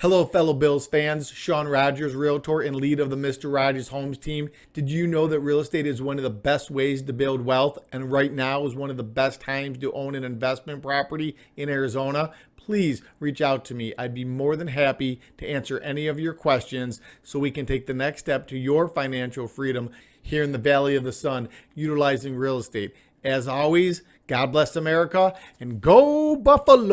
Hello, fellow Bills fans. Sean Rogers, Realtor and lead of the Mr. Rogers Homes team. Did you know that real estate is one of the best ways to build wealth? And right now is one of the best times to own an investment property in Arizona? Please reach out to me. I'd be more than happy to answer any of your questions so we can take the next step to your financial freedom here in the Valley of the Sun, utilizing real estate. As always, God bless America and go Buffalo!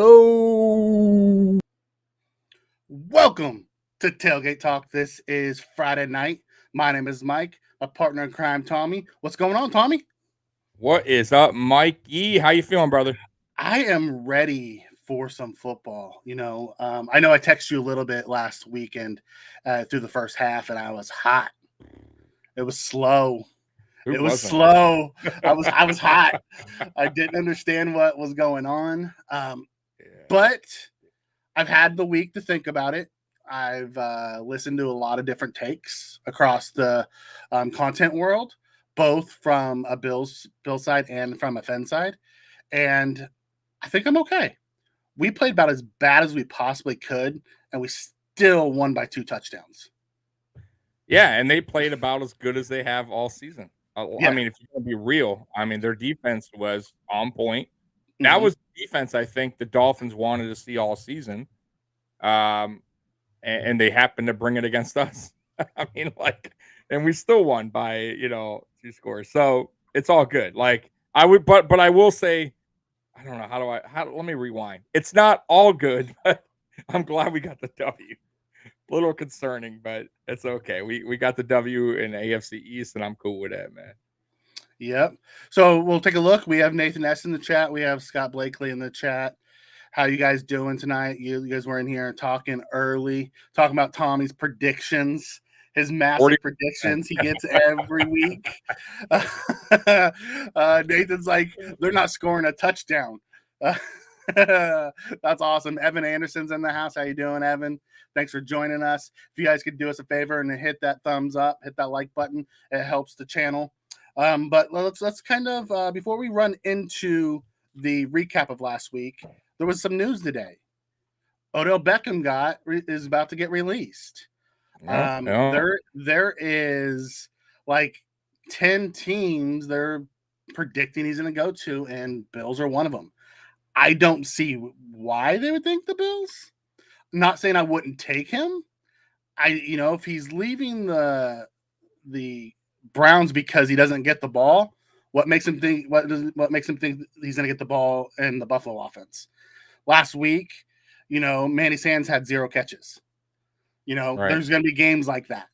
Welcome to Tailgate Talk. This is Friday night. My name is Mike, a partner in crime, Tommy. What's going on, Tommy? What is up, Mikey? How you feeling, brother? I am ready for some football. I know I texted you a little bit last weekend through the first half, and I was hot. It was slow. It was slow. I was hot. I didn't understand what was going on. But I've had the week to think about it. I've listened to a lot of different takes across the content world, both from a Bills side and from a Fen side, and I think I'm okay. We played about as bad as we possibly could, and we still won by 2 touchdowns. Yeah, and they played about as good as they have all season. I mean, if you're going to be real, their defense was on point. That was the defense I think the Dolphins wanted to see all season. And they happened to bring it against us. And we still won by, 2 scores. So it's all good. But I will say, I don't know, let me rewind. It's not all good, but I'm glad we got the W. A little concerning, but it's okay. We got the W in AFC East, and I'm cool with that, man. Yep. So we'll take a look. We have Nathan S. in the chat. We have Scott Blakely in the chat. How you guys doing tonight? You guys were in here talking early, talking about Tommy's predictions, his massive predictions he gets every week. Nathan's like, they're not scoring a touchdown. That's awesome. Evan Anderson's in the house. How you doing, Evan? Thanks for joining us. If you guys could do us a favor and hit that thumbs up, hit that like button, it helps the channel. But let's kind of before we run into the recap of last week, there was some news today. Odell Beckham is about to get released. There is like 10 teams they're predicting he's going to go to, and Bills are one of them. I don't see why they would think the Bills. I'm not saying I wouldn't take him. If he's leaving the Browns because he doesn't get the ball, what makes him think he's going to get the ball in the Buffalo offense? Last week, Manny Sands had 0 catches. Right. There's going to be games like that.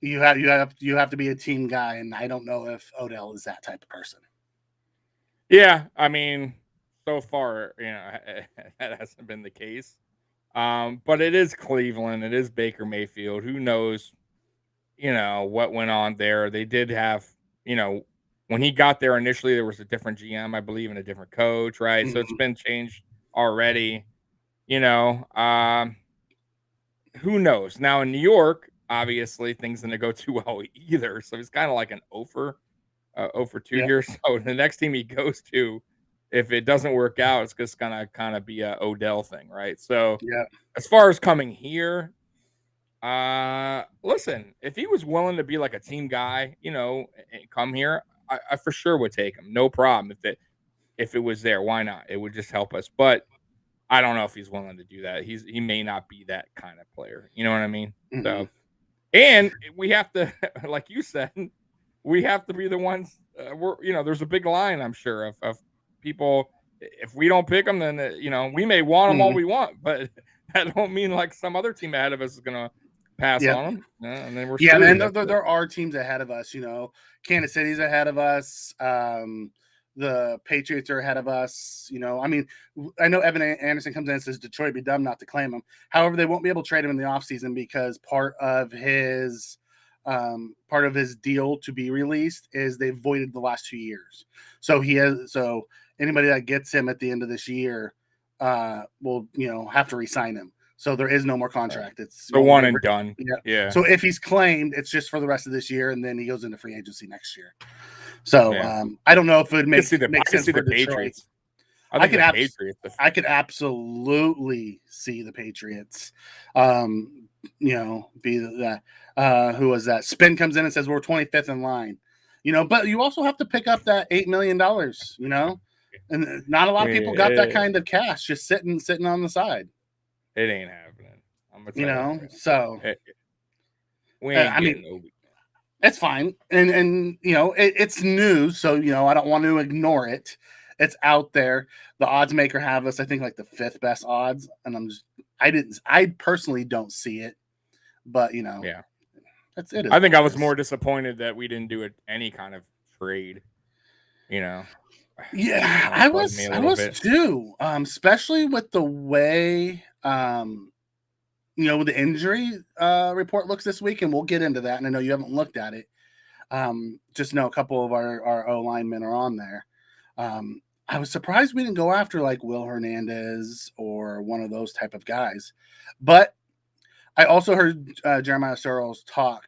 You have to be a team guy, and I don't know if Odell is that type of person. Yeah, so far, that hasn't been the case. But it is Cleveland. It is Baker Mayfield. Who knows, what went on there. They did have, when he got there initially, there was a different GM, I believe, and a different coach, right? Mm-hmm. So it's been changed already, who knows? Now in New York, obviously, things didn't go too well either. So it's kind of like an 0 for 2 here. So the next team he goes to, if it doesn't work out, it's just gonna kind of be a Odell thing, right? So as far as coming here, listen, if he was willing to be like a team guy, and come here, I for sure would take him, no problem. If it was there, why not? It would just help us. But I don't know if he's willing to do that. He may not be that kind of player. You know what I mean? Mm-hmm. So, and we have to, like you said, we have to be the ones. There's a big line, I'm sure, of people. If we don't pick them, then we may want them all we want, but that don't mean like some other team ahead of us is gonna pass on them. And then we're and there are teams ahead of us. Kansas City's ahead of us. The Patriots are ahead of us. I know Evan Anderson comes in and says Detroit be dumb not to claim him. However, they won't be able to trade him in the offseason because part of his deal to be released is they've voided the last 2 years. So anybody that gets him at the end of this year will have to re-sign him. So there is no more contract. It's the one and done. Yeah. So if he's claimed, it's just for the rest of this year, and then he goes into free agency next year. So I don't know if it would make sense for the Patriots. I think the Patriots. I could absolutely see the Patriots, be that. Who was that? Spin comes in and says we're 25th in line, but you also have to pick up that $8 million, and not a lot of people got that kind of cash just sitting on the side. It ain't happening. I'm gonna tell you. So we ain't getting it's fine, and it's news, so I don't want to ignore it. It's out there. The odds maker have us, I think, like the 5th best odds, and I personally don't see it, but yeah. That's it. I think I was more disappointed that we didn't do any kind of trade. Yeah, I was too. Especially with the way the injury report looks this week, and we'll get into that. And I know you haven't looked at it. Just know a couple of our O linemen are on there. I was surprised we didn't go after like Will Hernandez or one of those type of guys, but I also heard Jeremiah Searles talk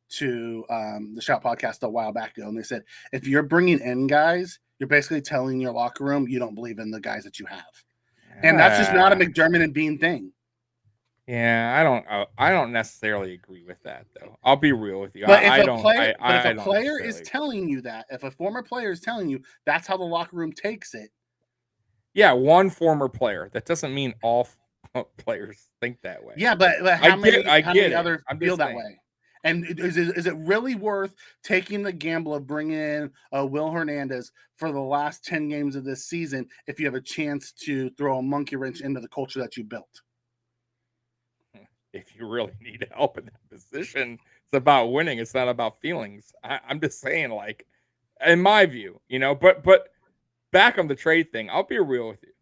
to the Shout podcast a while back ago, and they said if you're bringing in guys, you're basically telling your locker room you don't believe in the guys that you have, and that's just not a McDermott and Bean thing. Yeah, I don't necessarily agree with that, though. I'll be real with you. But if a player is telling you that, if a former player is telling you that's how the locker room takes it. Yeah, one former player. That doesn't mean all players think that way. Yeah, but how many others feel that way? And is it really worth taking the gamble of bringing in Will Hernandez for the last 10 games of this season if you have a chance to throw a monkey wrench into the culture that you built? If you really need help in that position, it's about winning. It's not about feelings. I'm just saying, like, in my view, but back on the trade thing, I'll be real with you.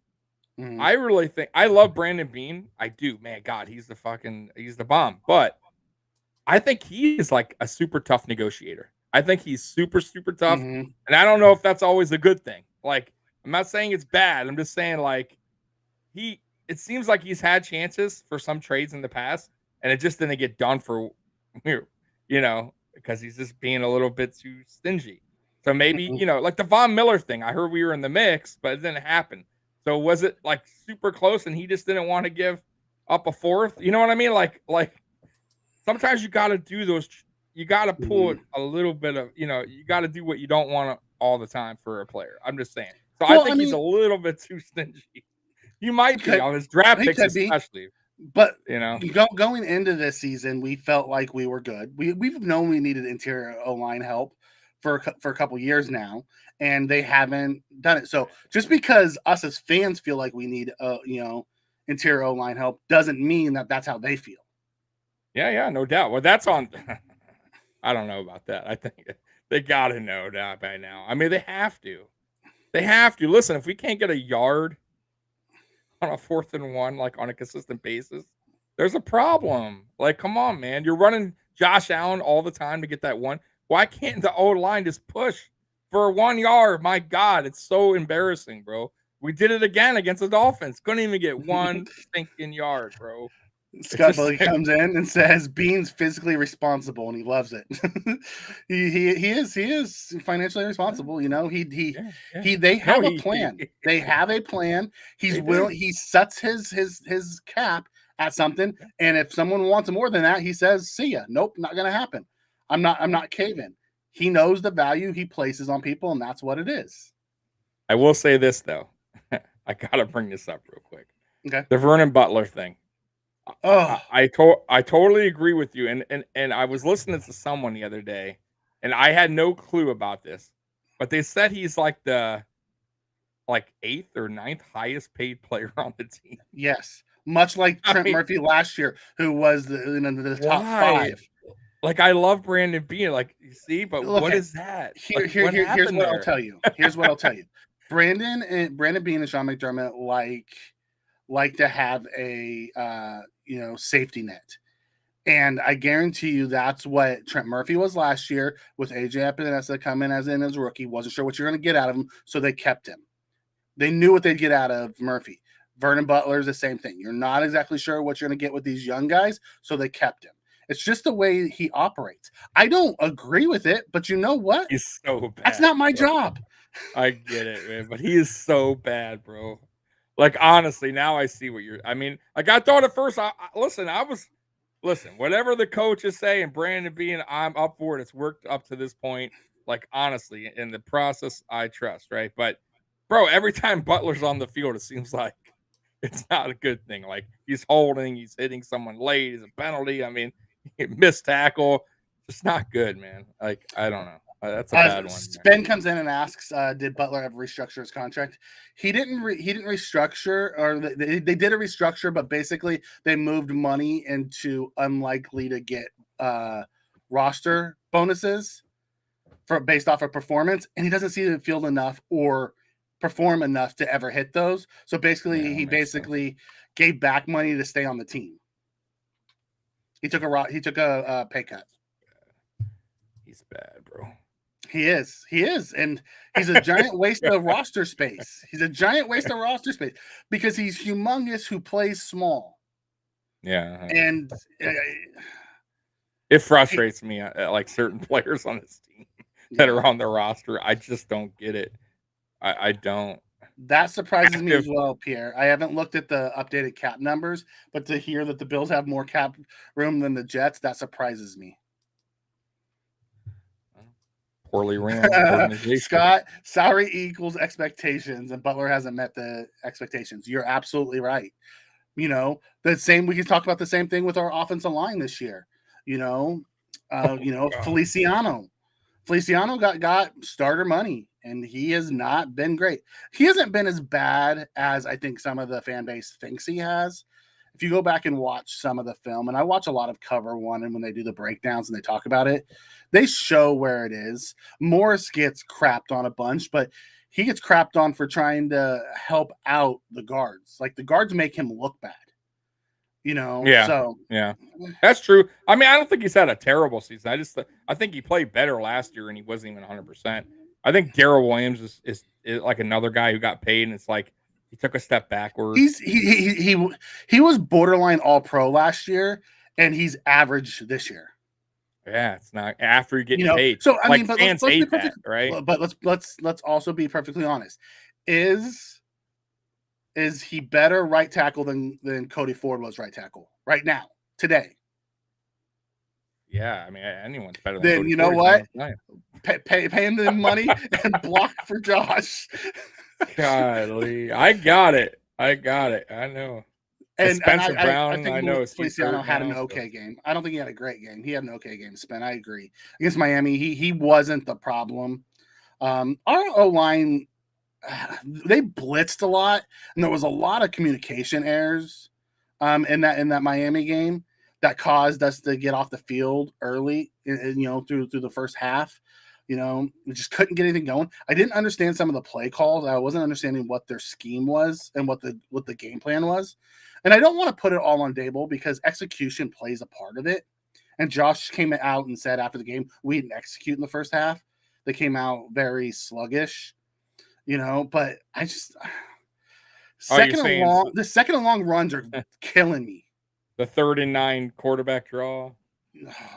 Mm-hmm. I really think I love Brandon Beane. I do, man. God, he's the bomb. But I think he is like a super tough negotiator. I think he's super, super tough. Mm-hmm. And I don't know if that's always a good thing. Like, I'm not saying it's bad. I'm just saying, like, it seems like he's had chances for some trades in the past, and it just didn't get done for, because he's just being a little bit too stingy. So maybe, like the Von Miller thing, I heard we were in the mix, but it didn't happen. So was it like super close and he just didn't want to give up a 4th? You know what I mean? Like sometimes you got to do those. You got to pull a little bit of, you got to do what you don't want all the time for a player. I'm just saying. So I think he's a little bit too stingy. You might be on his draft picks, especially. But going into this season, we felt like we were good. We've known we needed interior O-line help for a couple years now, and they haven't done it. So just because us as fans feel like we need interior O-line help doesn't mean that that's how they feel. Yeah, no doubt. Well, that's on. I don't know about that. I think they got to know that by now. I mean, they have to. Listen, if we can't get a yard on a 4th and 1, like on a consistent basis, there's a problem. Like, come on, man. You're running Josh Allen all the time to get that one. Why can't the O-line just push for 1 yard? My God, it's so embarrassing, bro. We did it again against the Dolphins. Couldn't even get 1 stinking yard, bro. Scott Billy comes in and says Bean's physically responsible, and he loves it. he is financially responsible. They have a plan. They have a plan. He sets his cap at something, and if someone wants more than that, he says, "See ya." Nope, not gonna happen. I'm not caving. He knows the value he places on people, and that's what it is. I will say this though. I gotta bring this up real quick. Okay. The Vernon Butler thing. Oh, I totally agree with you. And I was listening to someone the other day, and I had no clue about this, but they said he's like the 8th or 9th highest paid player on the team. Yes, much like Trent Murphy last year, who was the top 5. Like, I love Brandon Beane. Like, you see, but what is that? Here's what I'll tell you. Brandon Beane and Sean McDermott like to have a safety net, and I guarantee you that's what Trent Murphy was last year with AJ Epinesa coming as a rookie. Wasn't sure what you're going to get out of him, so they kept him. They knew what they'd get out of Murphy. Vernon Butler is the same thing. You're not exactly sure what you're going to get with these young guys, so they kept him. It's just the way he operates. I don't agree with it, but you know what? He's so bad. That's not my job. I get it, man. But he is so bad, bro. Like, honestly, now I see what I mean, like, I thought at first, listen, whatever the coaches say and Brandon being, I'm up for it. It's worked up to this point. Like, honestly, in the process, I trust, right? But, bro, every time Butler's on the field, it seems like it's not a good thing. Like, he's holding, he's hitting someone late, it's a penalty. I mean, missed tackle. It's not good, man. Like, I don't know. That's a bad one. Ben comes in and asks, "Did Butler ever restructure his contract?" He didn't. He didn't restructure, or they did a restructure, but basically they moved money into unlikely to get roster bonuses based off of performance, and he doesn't see the field enough or perform enough to ever hit those. So basically, he basically gave back money to stay on the team. He took a pay cut. He's bad, bro. He is, and he's a giant waste of roster space. He's a giant waste of roster space because he's humongous who plays small. Yeah, and it frustrates me, like certain players on this team that are on the roster. I just don't get it. I don't. That surprises me as well, Pierre. I haven't looked at the updated cap numbers, but to hear that the Bills have more cap room than the Jets, that surprises me. Poorly ran organization. Scott, salary equals expectations, and Butler hasn't met the expectations. You're absolutely right. You know, we can talk about the same thing with our offensive line this year. Feliciano got starter money, and he has not been great. He hasn't been as bad as I think some of the fan base thinks he has. If you go back and watch some of the film, and I watch a lot of Cover One, and when they do the breakdowns and they talk about it, they show where it is. Morris gets crapped on a bunch, but he gets crapped on for trying to help out the guards. Like, the guards make him look bad. Yeah. So yeah, that's true. I mean, I don't think he's had a terrible season. I think he played better last year, and he wasn't even 100%. I think Darrell Williams is like another guy who got paid, and it's like he took a step backwards. He was borderline All-Pro last year, and he's average this year. Yeah, it's not after you get paid. So I mean, but fans hate that, right? But let's also be perfectly honest. Is he better right tackle than Cody Ford was right tackle right now today? Yeah, I mean, anyone's better than then Cody you know Ford, what? Pay him the money and block for Josh. Golly, I got it. I know. And Spencer Brown, I know Feliciano had an okay game. I don't think he had a great game. He had an okay game. I agree. Against Miami, he wasn't the problem. Our O-line, they blitzed a lot, and there was a lot of communication errors in that Miami game that caused us to get off the field early, through the first half. We just couldn't get anything going. I didn't understand some of the play calls. I wasn't understanding what their scheme was and what the game plan was. And I don't want to put it all on Dable because execution plays a part of it. And Josh came out and said after the game, we didn't execute in the first half. They came out very sluggish, but I just the second and long runs are killing me. The 3rd and 9 quarterback draw.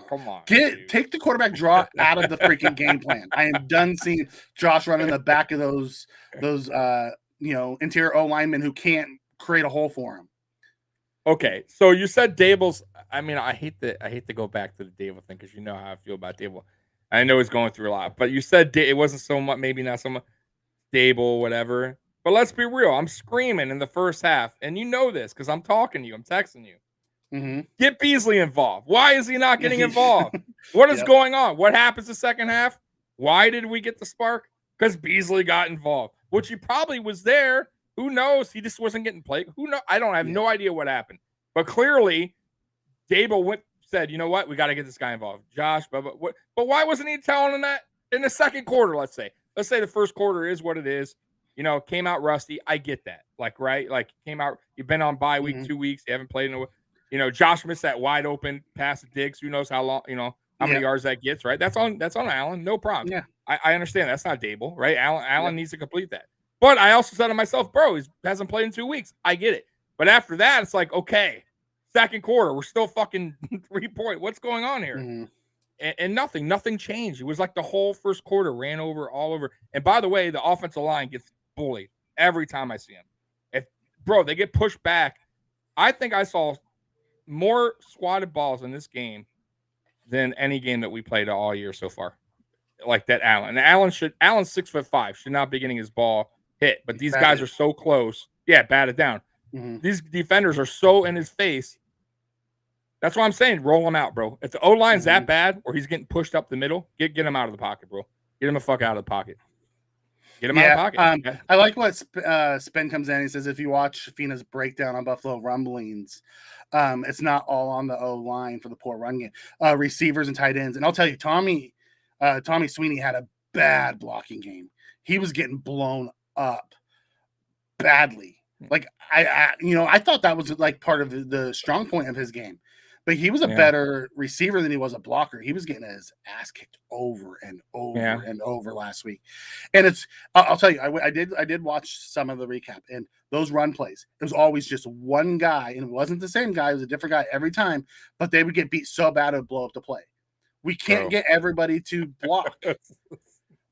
Come on. Take the quarterback draw out of the freaking game plan. I am done seeing Josh run in the back of those interior O linemen who can't create a hole for him. Okay, so you said Dable's. I mean, I hate to go back to the Dable thing because you know how I feel about Dable. I know he's going through a lot, but you said it wasn't so much, maybe not so much Dable, whatever. But let's be real. I'm screaming in the first half, and you know this because I'm talking to you. I'm texting you. Mm-hmm. Get Beasley involved. Why is he not getting involved? What is going on? What happens the second half? Why did we get the spark? Because Beasley got involved, which he probably was there. Who knows? He just wasn't getting played. Who knows? I have no idea what happened. But clearly, Dable said, you know what? We got to get this guy involved. Josh, but why wasn't he telling him that in the second quarter, let's say? Let's say the first quarter is what it is. Came out rusty. I get that. Right? Came out, you've been on bye week, 2 weeks. You haven't played in a Josh missed that wide open pass to Diggs. Who knows how long, how many yards that gets, right? That's on Allen. No problem. Yeah. I understand. That's not Dable, right? Allen needs to complete that. But I also said to myself, bro, he hasn't played in 2 weeks. I get it. But after that, it's okay, second quarter, we're still fucking 3 point. What's going on here? Mm-hmm. and nothing changed. It was like the whole first quarter ran over all over. And by the way, the offensive line gets bullied every time I see them. They get pushed back. I think I saw more swatted balls in this game than any game that we played all year so far. Like that Allen. Allen's 6'5", should not be getting his ball hit. But these guys are so close. Yeah, bat it down. Mm-hmm. These defenders are so in his face. That's why I'm saying roll him out, bro. If the O-line's that bad or he's getting pushed up the middle, get him out of the pocket, bro. Get him the fuck out of the pocket. Get him out of the pocket. I like what Spin comes in. He says, if you watch Fina's breakdown on Buffalo Rumblings, it's not all on the O-line for the poor run game. Receivers and tight ends. And I'll tell you, Tommy Sweeney had a bad blocking game. He was getting blown up badly. Like I thought that was like part of the strong point of his game. But he was a better receiver than he was a blocker. He was getting his ass kicked over and over and over last week. And I'll tell you, I did watch some of the recap, and those run plays, it was always just one guy, and it wasn't the same guy. It was a different guy every time, but they would get beat so bad it would blow up the play. We can't get everybody to block.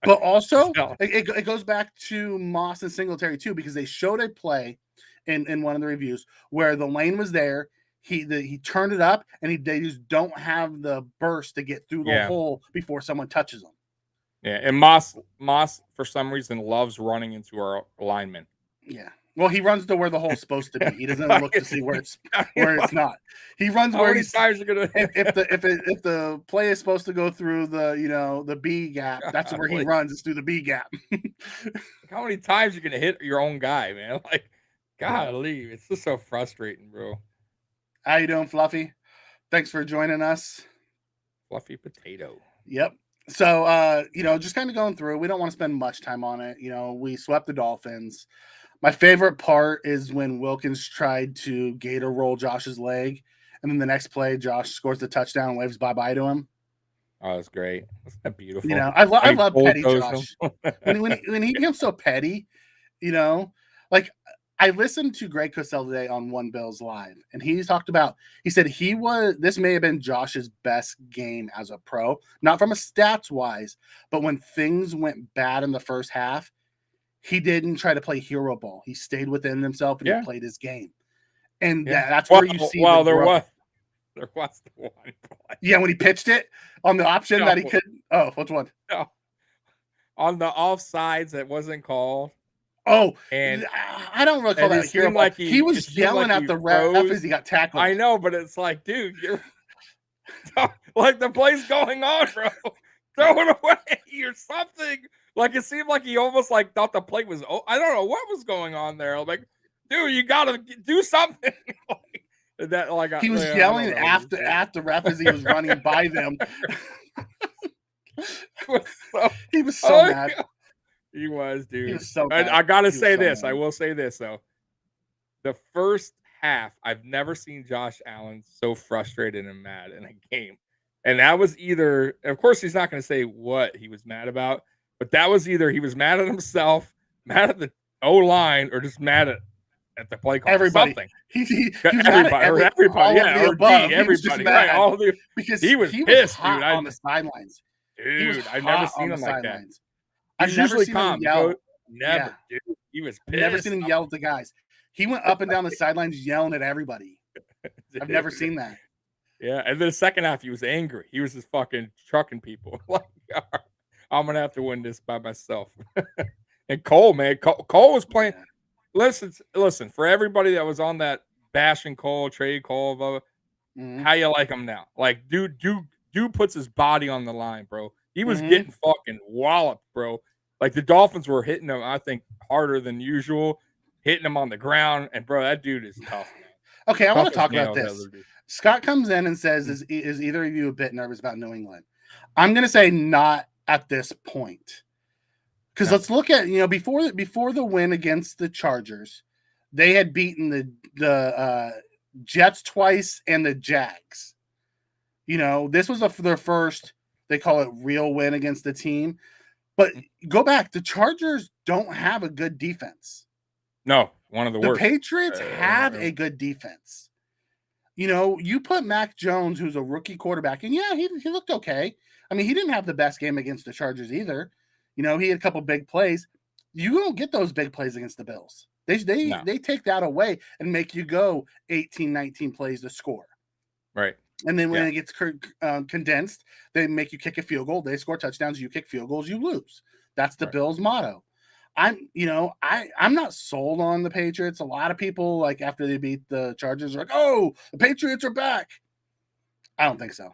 But also, it goes back to Moss and Singletary too, because they showed a play in one of the reviews where the lane was there. He turned it up, and they just don't have the burst to get through the hole before someone touches them. Yeah, and Moss for some reason loves running into our linemen. Yeah, well, he runs to where the hole's supposed to be. He doesn't look to see where it's not. He runs where he's. If the play is supposed to go through the B gap, that's where he runs. It's through the B gap. How many times are you gonna hit your own guy, man? Like, golly, it's just so frustrating, bro. How you doing, Fluffy? Thanks for joining us. Fluffy potato. Yep. So, just kind of going through. We don't want to spend much time on it. We swept the Dolphins. My favorite part is when Wilkins tried to gator roll Josh's leg, and then the next play, Josh scores the touchdown and waves bye-bye to him. Oh, that's great. That's that beautiful. I love petty Josh. when he becomes so petty, like – I listened to Greg Cosell today on One Bills Live, and he said this may have been Josh's best game as a pro, not from a stats wise, but when things went bad in the first half, he didn't try to play hero ball. He stayed within himself and he played his game. And that's where you see. Well, there was the one play. Yeah, when he pitched it on the option that he couldn't. Oh, which one? No. On the offsides that wasn't called. Oh, and I don't recall that hero. Like he was yelling at the ref as he got tackled. I know, but it's like, dude, you're like the play's going on, bro. Throw it away or something. Like it seemed like he almost like thought the play was. I don't know what was going on there. I'm like, dude, you gotta do something. He was yelling at the ref as he was running by them. He was so mad. God. He was, dude. He was so bad. I gotta say this. Mad. I will say this though. The first half, I've never seen Josh Allen so frustrated and mad in a game. And that was either, of course, he's not going to say what he was mad about, but that was either he was mad at himself, mad at the O-line, or just mad at the play call. Everybody. Something. Everybody. Yeah, everybody. Right, because he was pissed, dude. On the sidelines. Dude, I've never seen him like that. I've never seen him yell. Never, dude. He was pissed. Never seen him yell at the guys. He went up and down the sidelines yelling at everybody. I've never seen that. Yeah, and then the second half, he was angry. He was just fucking trucking people. Like, I'm gonna have to win this by myself. And Cole, man, Cole was playing. Yeah. Listen. For everybody that was on that bashing Cole, trade Cole, how you like him now? Like, dude puts his body on the line, bro. He was getting fucking walloped, bro. Like the Dolphins were hitting him, I think, harder than usual, hitting him on the ground. And bro, that dude is tough, man. Okay, I want to talk about this. Scott comes in and says, "Is either of you a bit nervous about New England?" I'm gonna say not at this point, because let's look at before the win against the Chargers, they had beaten the Jets twice and the Jags. This was their first. They call it real win against the team. But go back. The Chargers don't have a good defense. No, one of the worst. The Patriots have a good defense. You know, you put Mac Jones, who's a rookie quarterback, and yeah, he looked okay. I mean, he didn't have the best game against the Chargers either. You know, he had a couple big plays. You don't get those big plays against the Bills. They take that away and make you go 18, 19 plays to score. Right. And then when it gets condensed, they make you kick a field goal. They score touchdowns. You kick field goals. You lose. That's the Bills' motto. I'm not sold on the Patriots. A lot of people, like, after they beat the Chargers, are like, "Oh, the Patriots are back." I don't think so.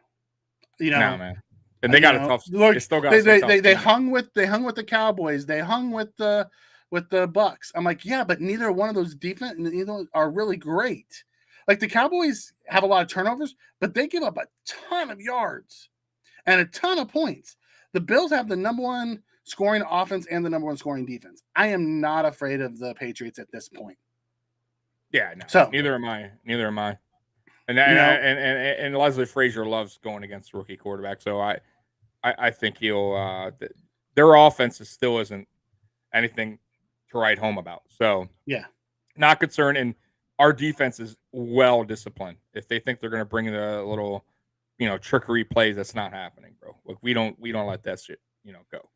You know, no, man. And they got a tough. Look, they still got. They hung with the Cowboys. They hung with the Bucks. I'm like, yeah, but neither one of those defense are really great. Like, the Cowboys have a lot of turnovers, but they give up a ton of yards and a ton of points. The Bills have the number one scoring offense and the number one scoring defense. I am not afraid of the Patriots at this point. Yeah, no. So neither am I. And Leslie Frazier loves going against rookie quarterback. So I think he'll their offense still isn't anything to write home about. So yeah, not concerned. And our defense is well disciplined. If they think they're going to bring in a little, trickery plays, that's not happening, bro. Look, we don't let that shit, go.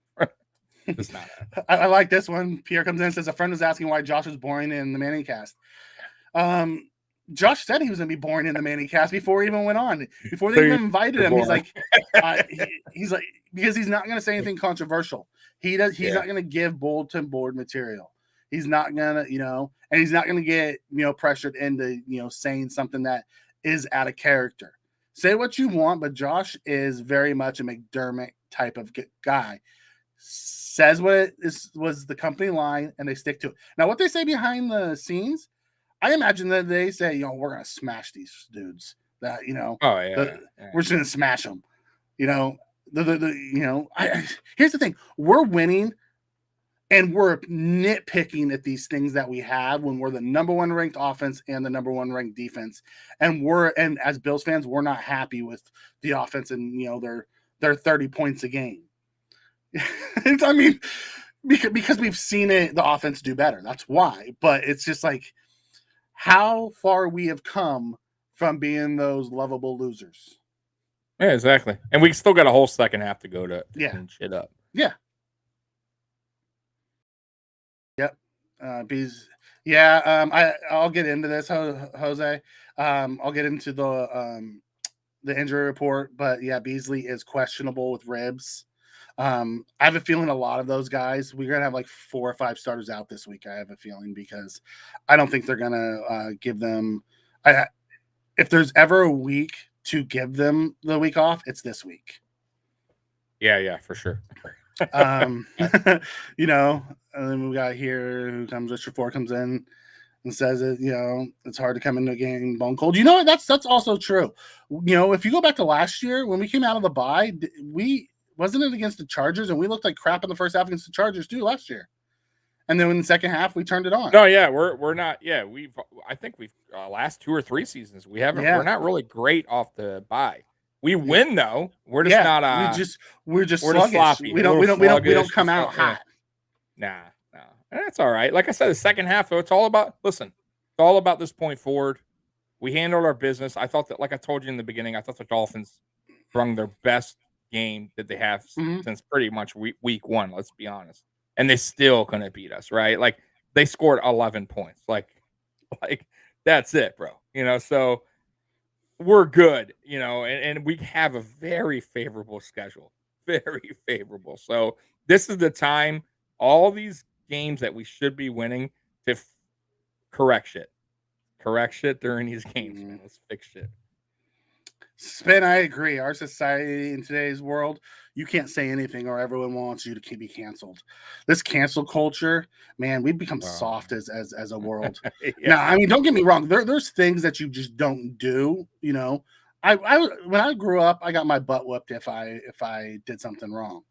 It's not happening. I like this one. Pierre comes in and says a friend was asking why Josh was boring in the Manning cast. Josh said he was going to be boring in the Manning cast before he even went on. Before they even invited him, he's like, because he's not going to say anything controversial. He's not going to give bulletin board material. He's not going to, and he's not going to get, pressured into, saying something that is out of character. Say what you want, but Josh is very much a McDermott type of guy. Says what was the company line, and they stick to it. Now, what they say behind the scenes, I imagine that they say, we're going to smash these dudes. That, we're just going to smash them. Here's the thing. We're winning, and we're nitpicking at these things that we have when we're the number one ranked offense and the number one ranked defense. And as Bills fans, we're not happy with the offense and, their 30 points a game. I mean, because we've seen the offense do better. That's why. But it's just like how far we have come from being those lovable losers. Yeah, exactly. And we still got a whole second half to go to clean shit up. Yeah. Yep. Bees. Yeah. I'll get into this, Jose. I'll get into the injury report, but yeah, Beasley is questionable with ribs. I have a feeling a lot of those guys, we're going to have like 4 or 5 starters out this week. I have a feeling because I don't think they're going to give them. If there's ever a week to give them the week off, it's this week. Yeah, for sure. And then we got here who comes, Richard Ford comes in and says it, it's hard to come into a game bone cold. You know what? That's also true. If you go back to last year when we came out of the bye, wasn't it against the Chargers, and we looked like crap in the first half against the Chargers too last year. And then in the second half, we turned it on. No, yeah, we're not. Yeah, I think we've last 2 or 3 seasons we haven't. Yeah. We're not really great off the bye. We win though. We're just not. We're just sluggish. Sloppy. We don't come out hot. Nah. And that's all right. Like I said, the second half, though, it's all about this point forward. We handled our business. I thought that, like I told you in the beginning, I thought the Dolphins brung their best game that they have since pretty much week 1. Let's be honest. And they still couldn't beat us, right? Like, they scored 11 points. Like that's it, bro. So we're good, and we have a very favorable schedule. Very favorable. So this is the time, all these games that we should be winning, to correct shit. Correct shit during these games, man. Let's fix shit. Spin, I agree. Our society in today's world, you can't say anything or everyone wants you to be canceled. This cancel culture, man, we've become soft as a world. Yeah. Now, I mean, don't get me wrong. There's things that you just don't do. I when I grew up, I got my butt whooped if I did something wrong.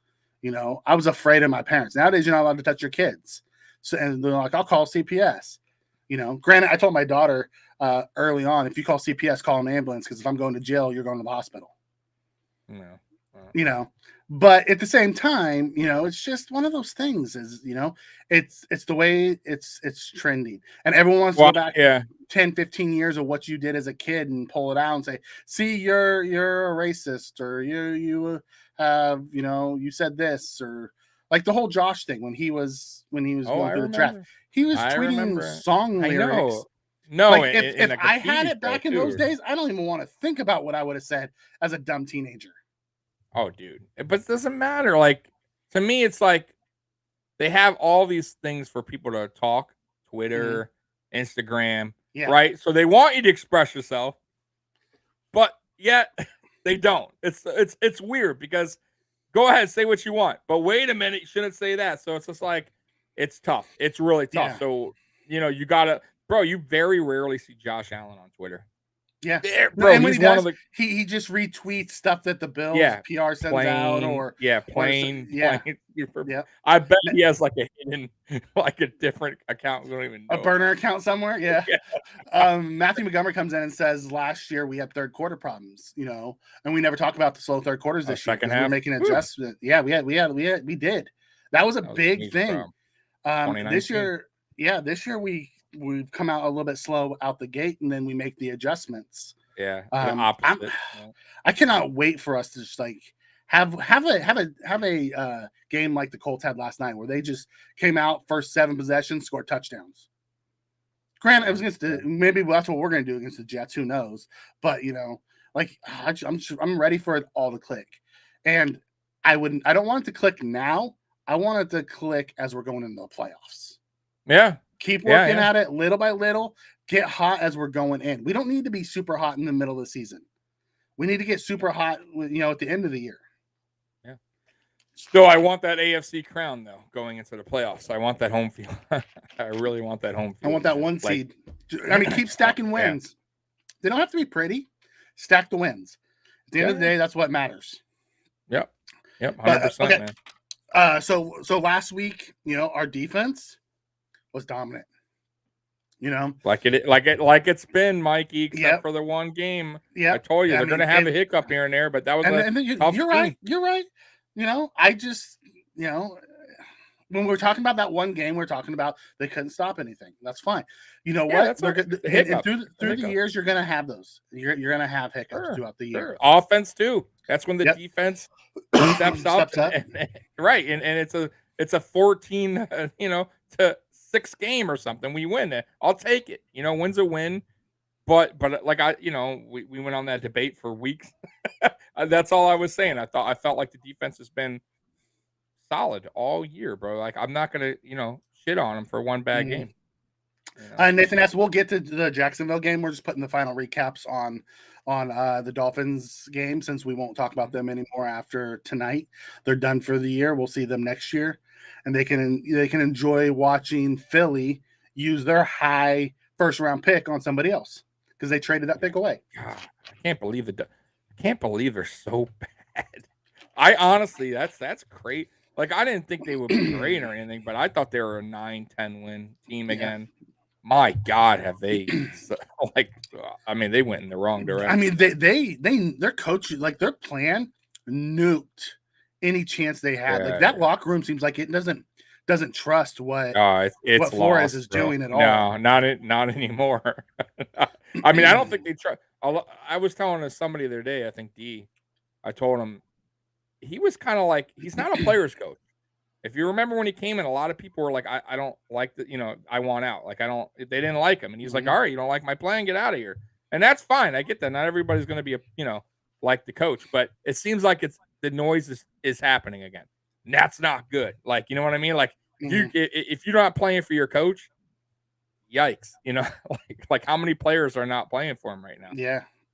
I was afraid of my parents. Nowadays, you're not allowed to touch your kids. So, and they're like, I'll call CPS. Granted, I told my daughter early on, if you call CPS, call an ambulance, because if I'm going to jail, you're going to the hospital. No. You know, but at the same time, you know, it's just one of those things. Is you know, it's the way it's trending, and everyone wants to go back 10, 15 years of what you did as a kid and pull it out and say, "See, you're a racist," or you have, you know, you said this, or like the whole Josh thing when he was going through the draft, he was tweeting song lyrics. No, like if I had it back in those days, I don't even want to think about what I would have said as a dumb teenager. Oh, dude. But it doesn't matter. Like, to me, it's like they have all these things for people to talk, Twitter, Instagram, right? So they want you to express yourself, but yet they don't. It's weird because go ahead, say what you want, but wait a minute, you shouldn't say that. So it's just like, it's tough. It's really tough. Yeah. So, you know, you gotta, bro, you very rarely see Josh Allen on Twitter. Yeah, bro, and when he just retweets stuff that the Bills PR sends out, or plain. I bet he has like a hidden, like a different account. We don't even know. A burner account somewhere. Yeah. Matthew Montgomery comes in and says, "Last year we had third quarter problems, you know, and we never talk about the slow third quarters this year. We're making adjustments. Yeah, we did. That was a big thing. This year, we've come out a little bit slow out the gate, and then we make the adjustments. Yeah, the opposite. I cannot wait for us to just like have a game like the Colts had last night, where they just came out first 7 possessions, scored touchdowns. Granted, it was against maybe that's what we're going to do against the Jets. Who knows? But you know, like I'm ready for it all to click, and I don't want it to click now. I want it to click as we're going into the playoffs. Yeah. Keep working at it little by little. Get hot as we're going in. We don't need to be super hot in the middle of the season. We need to get super hot, you know, at the end of the year. Yeah. So I want that AFC crown, though, going into the playoffs. I want that home field. I really want that home field. I want that one seed. I mean, keep stacking wins. Yeah. They don't have to be pretty. Stack the wins. At the end of the day, that's what matters. Yep. 100%, man. So last week, you know, our defense was dominant. You know, like it's been, Mikey, except for the one game. Yeah, I told you they're going to have a hiccup here and there, but that was you're right. You're right. You know, I just, you know, when we're talking about that one game, we're talking about they couldn't stop anything. That's fine. You know what? Through the years, you're going to have those. You're going to have hiccups throughout the year. Offense too. That's when the defense steps up. Right, and it's a 14, you know, to 6 game or something. We win it. I'll take it. You know, win's a win. But like we went on that debate for weeks. That's all I was saying. I felt like the defense has been solid all year, bro. Like I'm not gonna, you know, shit on them for one bad game. You know? Nathan S., we'll get to the Jacksonville game. We're just putting the final recaps on the Dolphins game, since we won't talk about them anymore after tonight. They're done for the year. We'll see them next year, and they can enjoy watching Philly use their high first round pick on somebody else because they traded that pick away. God, I can't believe they're so bad. I honestly, that's great. Like, I didn't think they would be great or anything, but I thought they were a 9-10 win team again. My God, have they I mean, they went in the wrong direction. I mean, their coach, like their plan nuked any chance they had. Like that locker room seems like it doesn't trust what Flores is doing at all. No, not anymore. I mean, I don't think they trust. I was telling somebody the other day, I think D, I told him he was kind of like, he's not a player's coach. If you remember when he came in, a lot of people were like, I don't like the, you know, I want out. Like, they didn't like him. And he's like, all right, you don't like my plan, get out of here. And that's fine. I get that. Not everybody's going to be like the coach, but it seems like the noise is happening again. And that's not good. Like, you know what I mean? Like, if you're not playing for your coach, yikes, you know, like how many players are not playing for him right now?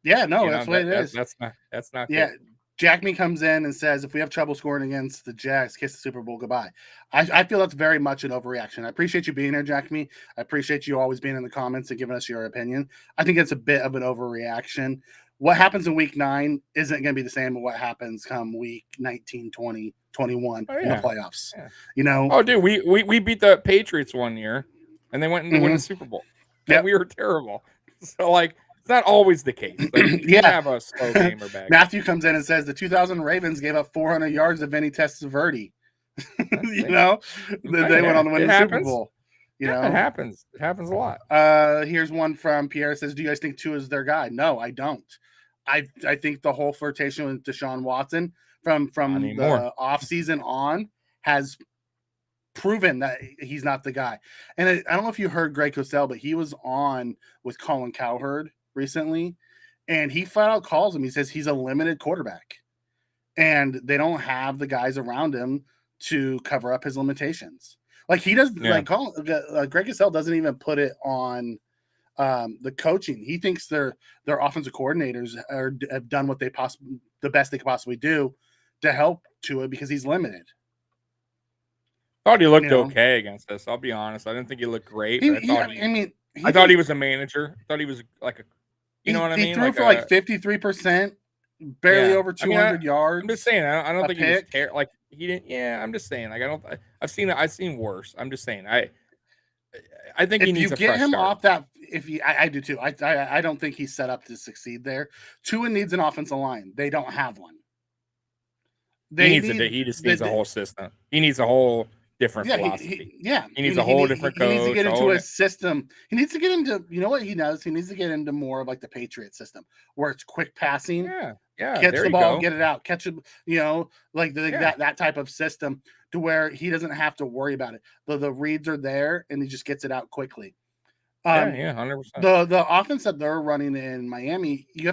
Yeah, no, that's what it is. That's not good. Jack Me comes in and says, if we have trouble scoring against the Jags, kiss the Super Bowl goodbye. I feel that's very much an overreaction. I appreciate you being here, Jack Me. I appreciate you always being in the comments and giving us your opinion. I think it's a bit of an overreaction. What happens in week 9 isn't going to be the same as what happens come week 19, 20, 21 in the playoffs. Yeah. You know? Oh, dude, we beat the Patriots one year, and they went and won the Super Bowl. And we were terrible. So, like, It's not always the case. Like, you can have a slow game or bad. Matthew comes in and says the 2000 Ravens gave up 400 yards to Vinny Testaverde. You know, they went on to win the Super Bowl. You know, it happens. It happens a lot. Here's one from Pierre. Says, "Do you guys think Tua is their guy?" No, I don't. I think the whole flirtation with Deshaun Watson from the offseason on has proven that he's not the guy. And I don't know if you heard Greg Cosell, but he was on with Colin Cowherd recently, and he flat out calls him. He says he's a limited quarterback, and they don't have the guys around him to cover up his limitations. Like he does, Greg Cosell doesn't even put it on the coaching. He thinks their offensive coordinators have done what the best they could possibly do to help Tua because he's limited. I thought he looked okay against us. I'll be honest. I didn't think he looked great. I thought he was a manager. I thought he was like a, you know what I mean? He threw for like 53%, barely over 200 yards. I'm just saying. I don't think he was like he didn't. Yeah, I'm just saying. Like I've seen worse. I'm just saying. I think he needs a fresh start. If you get him off that, I do too. I don't think he's set up to succeed there. Tua needs an offensive line. They don't have one. He just needs a whole system. He needs a whole different philosophy. He needs a whole different coach. He needs to get into a system. He needs to get into, you know what he does? He needs to get into more of like the Patriot system where it's quick passing. Yeah. Catch the ball, get it out, catch it, like that type of system to where he doesn't have to worry about it. The reads are there and he just gets it out quickly. 100%. The offense that they're running in Miami, you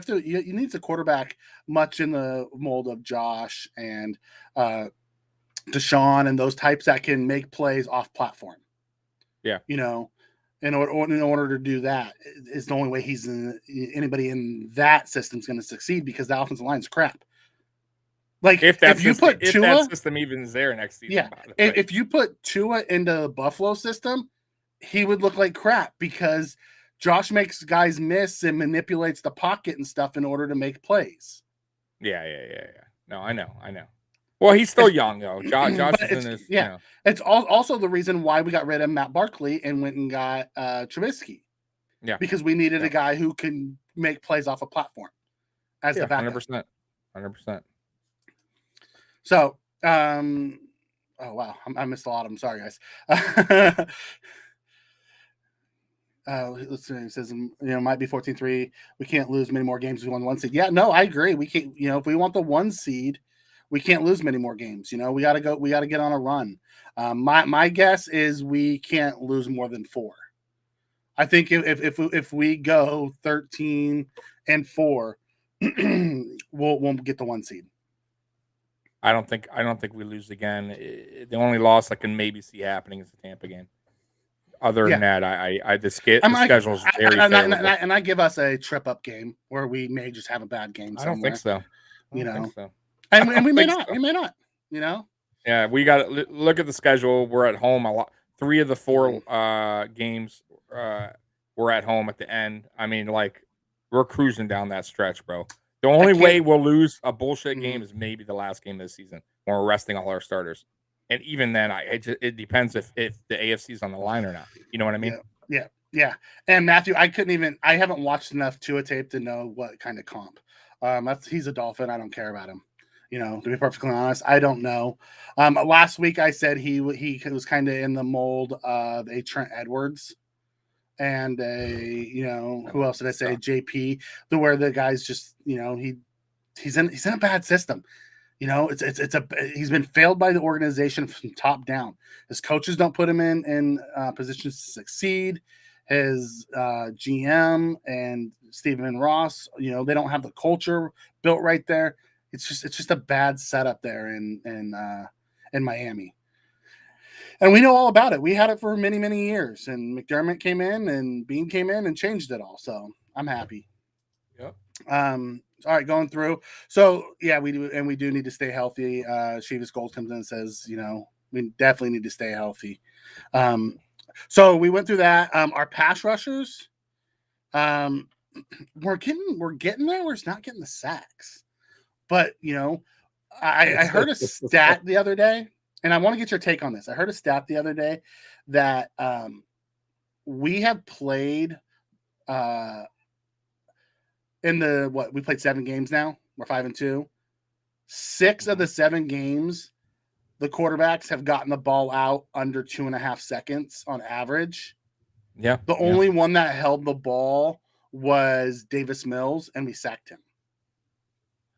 need a quarterback much in the mold of Josh and Deshaun and those types that can make plays off platform. Yeah. In order to do that is the only way anybody in that system is going to succeed because the offensive line is crap. Like if that system even is there next season. If you put Tua into the Buffalo system, he would look like crap because Josh makes guys miss and manipulates the pocket and stuff in order to make plays. Yeah. No, I know. Well, he's still young though. Josh is in his. It's also the reason why we got rid of Matt Barkley and went and got Trubisky. Yeah, because we needed a guy who can make plays off a platform as the backup. 100%. So, oh wow, I missed a lot of them. Sorry, guys. Let's see. It says, might be 14-3. We can't lose many more games if we won one seed. Yeah, no, I agree. We can't. If we want the one seed, we can't lose many more games. We got to go. We got to get on a run. My guess is we can't lose more than 4. I think if we go 13-4, we'll get the one seed. I don't think we lose again. The only loss I can maybe see happening is the Tampa game. Other than that, the schedule is very favorable. And I give us a trip up game where we may just have a bad game somewhere. I don't think so. And we may not. We may not. Yeah, we got to look at the schedule. We're at home a lot. 3 of the 4 games we're at home at the end. I mean, like we're cruising down that stretch, bro. The only way we'll lose a bullshit game is maybe the last game of the season when we're resting all our starters. And even then, it depends if the AFC is on the line or not. You know what I mean? Yeah. And Matthew, I haven't watched enough Tua tape to know what kind of comp. He's a Dolphin. I don't care about him. To be perfectly honest, I don't know. Last week I said he was kind of in the mold of a Trent Edwards and who else did I say? JP, where the guy's just, he's in a bad system. He's been failed by the organization from top down. His coaches don't put him in positions to succeed. His GM and Stephen Ross, they don't have the culture built right there. It's just a bad setup there in Miami. And we know all about it. We had it for many, many years. And McDermott came in and Bean came in and changed it all. So I'm happy. Yep. All right, going through. So yeah, we do need to stay healthy. Shivas Gold comes in and says, we definitely need to stay healthy. So we went through that. Our pass rushers, we're getting there. We're just not getting the sacks. But I heard a stat the other day, and I want to get your take on this. I heard a stat the other day that we have played in the we played 7 games now. We're 5-2. 6 of the 7 games, the quarterbacks have gotten the ball out under 2.5 seconds on average. Yeah. The only one that held the ball was Davis Mills, and we sacked him.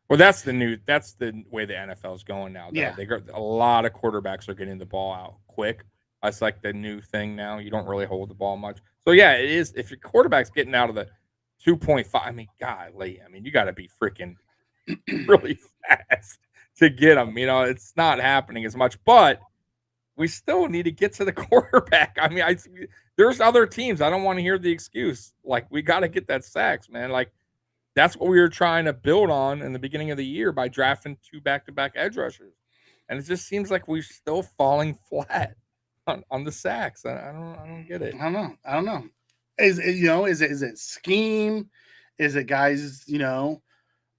Well, that's the way the NFL is going now. Though. Yeah. They got a lot of quarterbacks are getting the ball out quick. That's like the new thing now. You don't really hold the ball much. So yeah, it is. If your quarterback's getting out of the 2.5, I mean, golly, I mean, you got to be freaking really fast to get them. You know, it's not happening as much, but we still need to get to the quarterback. I mean, there's other teams. I don't want to hear the excuse. Like, we got to get that sacks, man. Like, that's what we were trying to build on in the beginning of the year by drafting 2 back-to-back edge rushers. And it just seems like we're still falling flat on the sacks. I don't get it. I don't know. Is it scheme? Is it guys,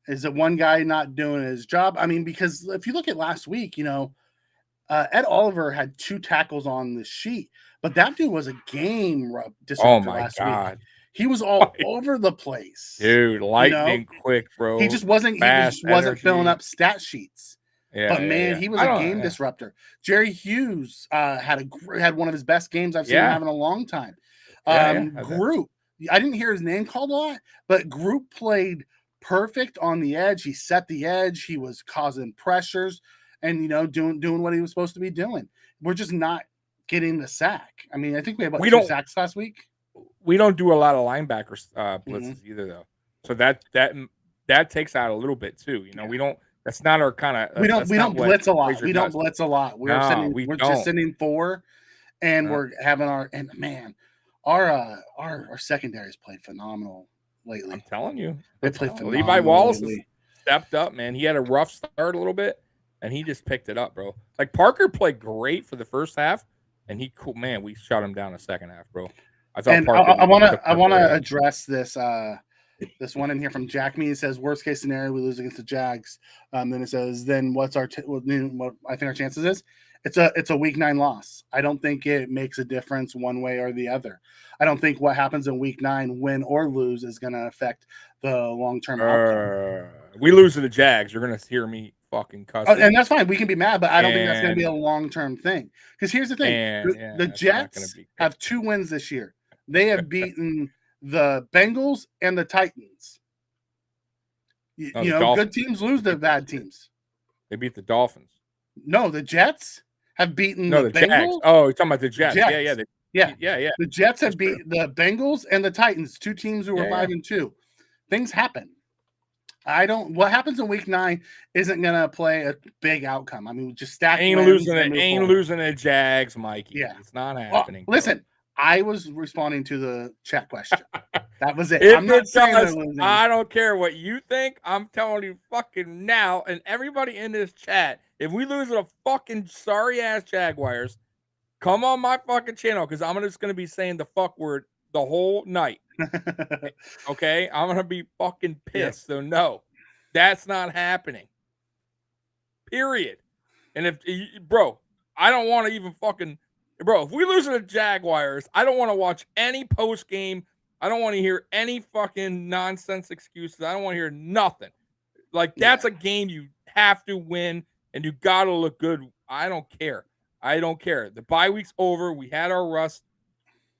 is it one guy not doing his job? I mean, because if you look at last week, Ed Oliver had 2 tackles on the sheet, but that dude was a game disruptor last week. He was all over the place, dude. Lightning quick, bro. He just wasn't. Fast, he just wasn't energy. Filling up stat sheets. Yeah, but man, he was a game disruptor. Jerry Hughes had one of his best games I've seen him have in a long time. Group, I didn't hear his name called a lot, but Group played perfect on the edge. He set the edge. He was causing pressures and doing what he was supposed to be doing. We're just not getting the sack. I mean, I think we had 2 sacks last week. We don't do a lot of linebacker blitzes either, though. So that takes out a little bit too. We don't. That's not our kind of. We don't blitz a lot. We don't blitz a lot. We're just sending 4, and we're having our secondary has played phenomenal lately. I'm telling you, they played phenomenal. Levi Wallace has stepped up, man. He had a rough start a little bit, and he just picked it up, bro. Like Parker played great for the first half, and we shut him down the second half, bro. I thought. And I want to address this. This one in here from Jack Me. It says, worst case scenario, we lose against the Jags. Then it says, then what's what I think our chances is? It's a week 9 loss. I don't think it makes a difference one way or the other. I don't think what happens in week 9, win or lose, is going to affect the long-term outcome. We lose to the Jags. You're going to hear me fucking cuss. And that's fine. We can be mad, but I don't think that's going to be a long-term thing. Because here's the thing. The Jets have 2 wins this year. They have beaten the Bengals and the Titans. Good teams lose to bad teams. They beat the Dolphins. No, the Jets have beaten the Bengals. Jags. Oh, you're talking about the Jets. Yeah. The Jets have beat the Bengals and the Titans, 2 teams who were 5-2. Things happen. What happens in week 9 isn't going to play a big outcome. I mean, just stack. Ain't losing the Jags, Mikey. Yeah. It's not happening. Listen, I was responding to the chat question. That was it. I'm not saying they're losing. I don't care what you think. I'm telling you fucking now, and everybody in this chat, if we lose to the fucking sorry-ass Jaguars, come on my fucking channel, because I'm just going to be saying the fuck word the whole night. Okay? I'm going to be fucking pissed. Yeah. So, no, that's not happening. Period. And I don't want to even fucking... Bro, if we lose to the Jaguars, I don't want to watch any post-game. I don't want to hear any fucking nonsense excuses. I don't want to hear nothing. Like, that's a game you have to win, and you got to look good. I don't care. The bye week's over. We had our rust.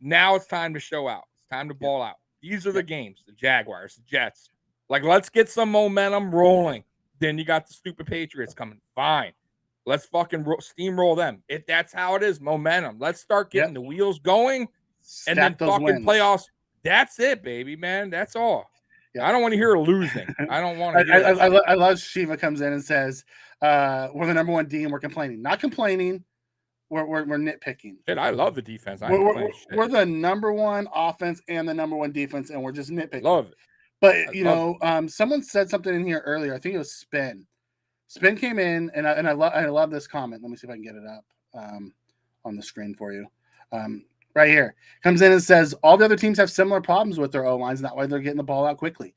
Now it's time to show out. It's time to ball out. These are the games, the Jaguars, the Jets. Like, let's get some momentum rolling. Then you got the stupid Patriots coming. Fine. Let's fucking steamroll them. That's how it is, momentum. Let's start getting the wheels going, and then fucking wins. Playoffs. That's it, baby, man. That's all. Yeah. I don't want to hear losing. I don't want to hear I love Shiva comes in and says, we're the number 1 D and we're complaining. Not complaining. We're nitpicking. Shit, I love the defense. We're the number 1 offense and the number 1 defense, and we're just nitpicking. Love it. But, someone said something in here earlier. I think it was Spin. Spin came in, and I love this comment. Let me see if I can get it up on the screen for you. Right here. Comes in and says, all the other teams have similar problems with their O-lines, and that's why they're getting the ball out quickly.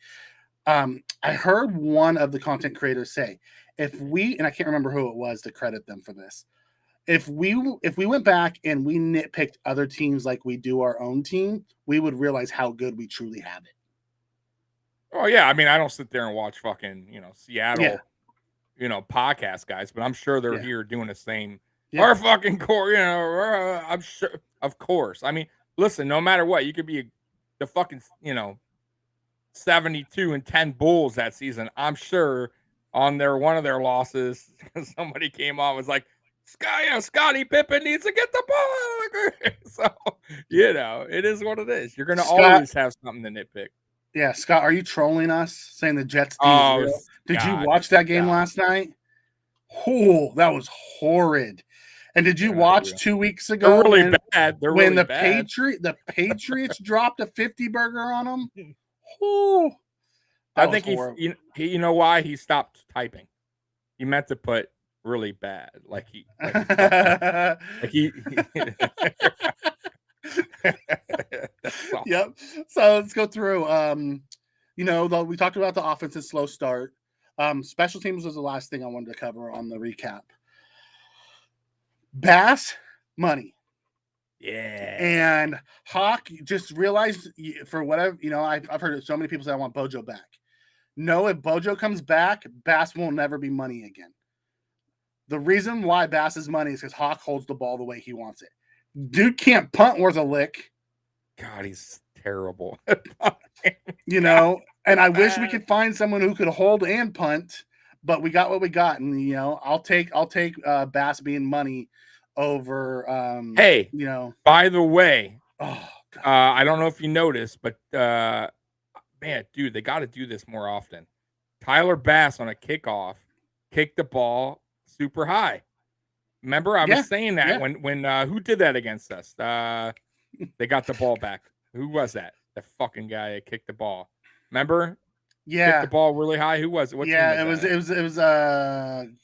I heard one of the content creators say, and I can't remember who it was to credit them for this, if we went back and we nitpicked other teams like we do our own team, we would realize how good we truly have it. Oh yeah, I mean, I don't sit there and watch fucking Seattle, Yeah. podcast guys, but I'm sure they're Yeah. here doing the same. Yeah. Our fucking core, I'm sure, of course. I mean, listen, no matter what, you could be the fucking 72-10 Bulls that season. I'm sure on one of their losses, somebody came on was like, Scottie Pippen needs to get the ball. So it is what it is. You're gonna Scott, always have something to nitpick. yeah, Scott, are you trolling us saying the Jets D is Oh real? Did you God, watch that game God. last night? Oh, that was horrid. And did you They're not watch real. 2 weeks They're ago really bad. They're when really the bad. Patriots dropped a 50 burger on them? Oh, I think you know why he stopped typing. He meant to put really bad, like he Yep. So let's go through. We talked about the offense's slow start. Special teams was the last thing I wanted to cover on the recap. Bass money. Yeah. And Hawk just realized for whatever, I've heard so many people say I want Bojo back. No, if Bojo comes back, Bass will never be money again. The reason why Bass is money is because Hawk holds the ball the way he wants it. Dude can't punt worth a lick. God, he's terrible. And I wish we could find someone who could hold and punt, but we got what we got. And, I'll take Bass being money over, hey, by the way, I don't know if you noticed, but, man, dude, they got to do this more often. Tyler Bass on a kickoff kicked the ball super high. Remember, I was saying that when who did that against us? They got the ball back. Who was that? The fucking guy that kicked the ball. Remember? Yeah. Kicked the ball really high. Who was it? What team was it was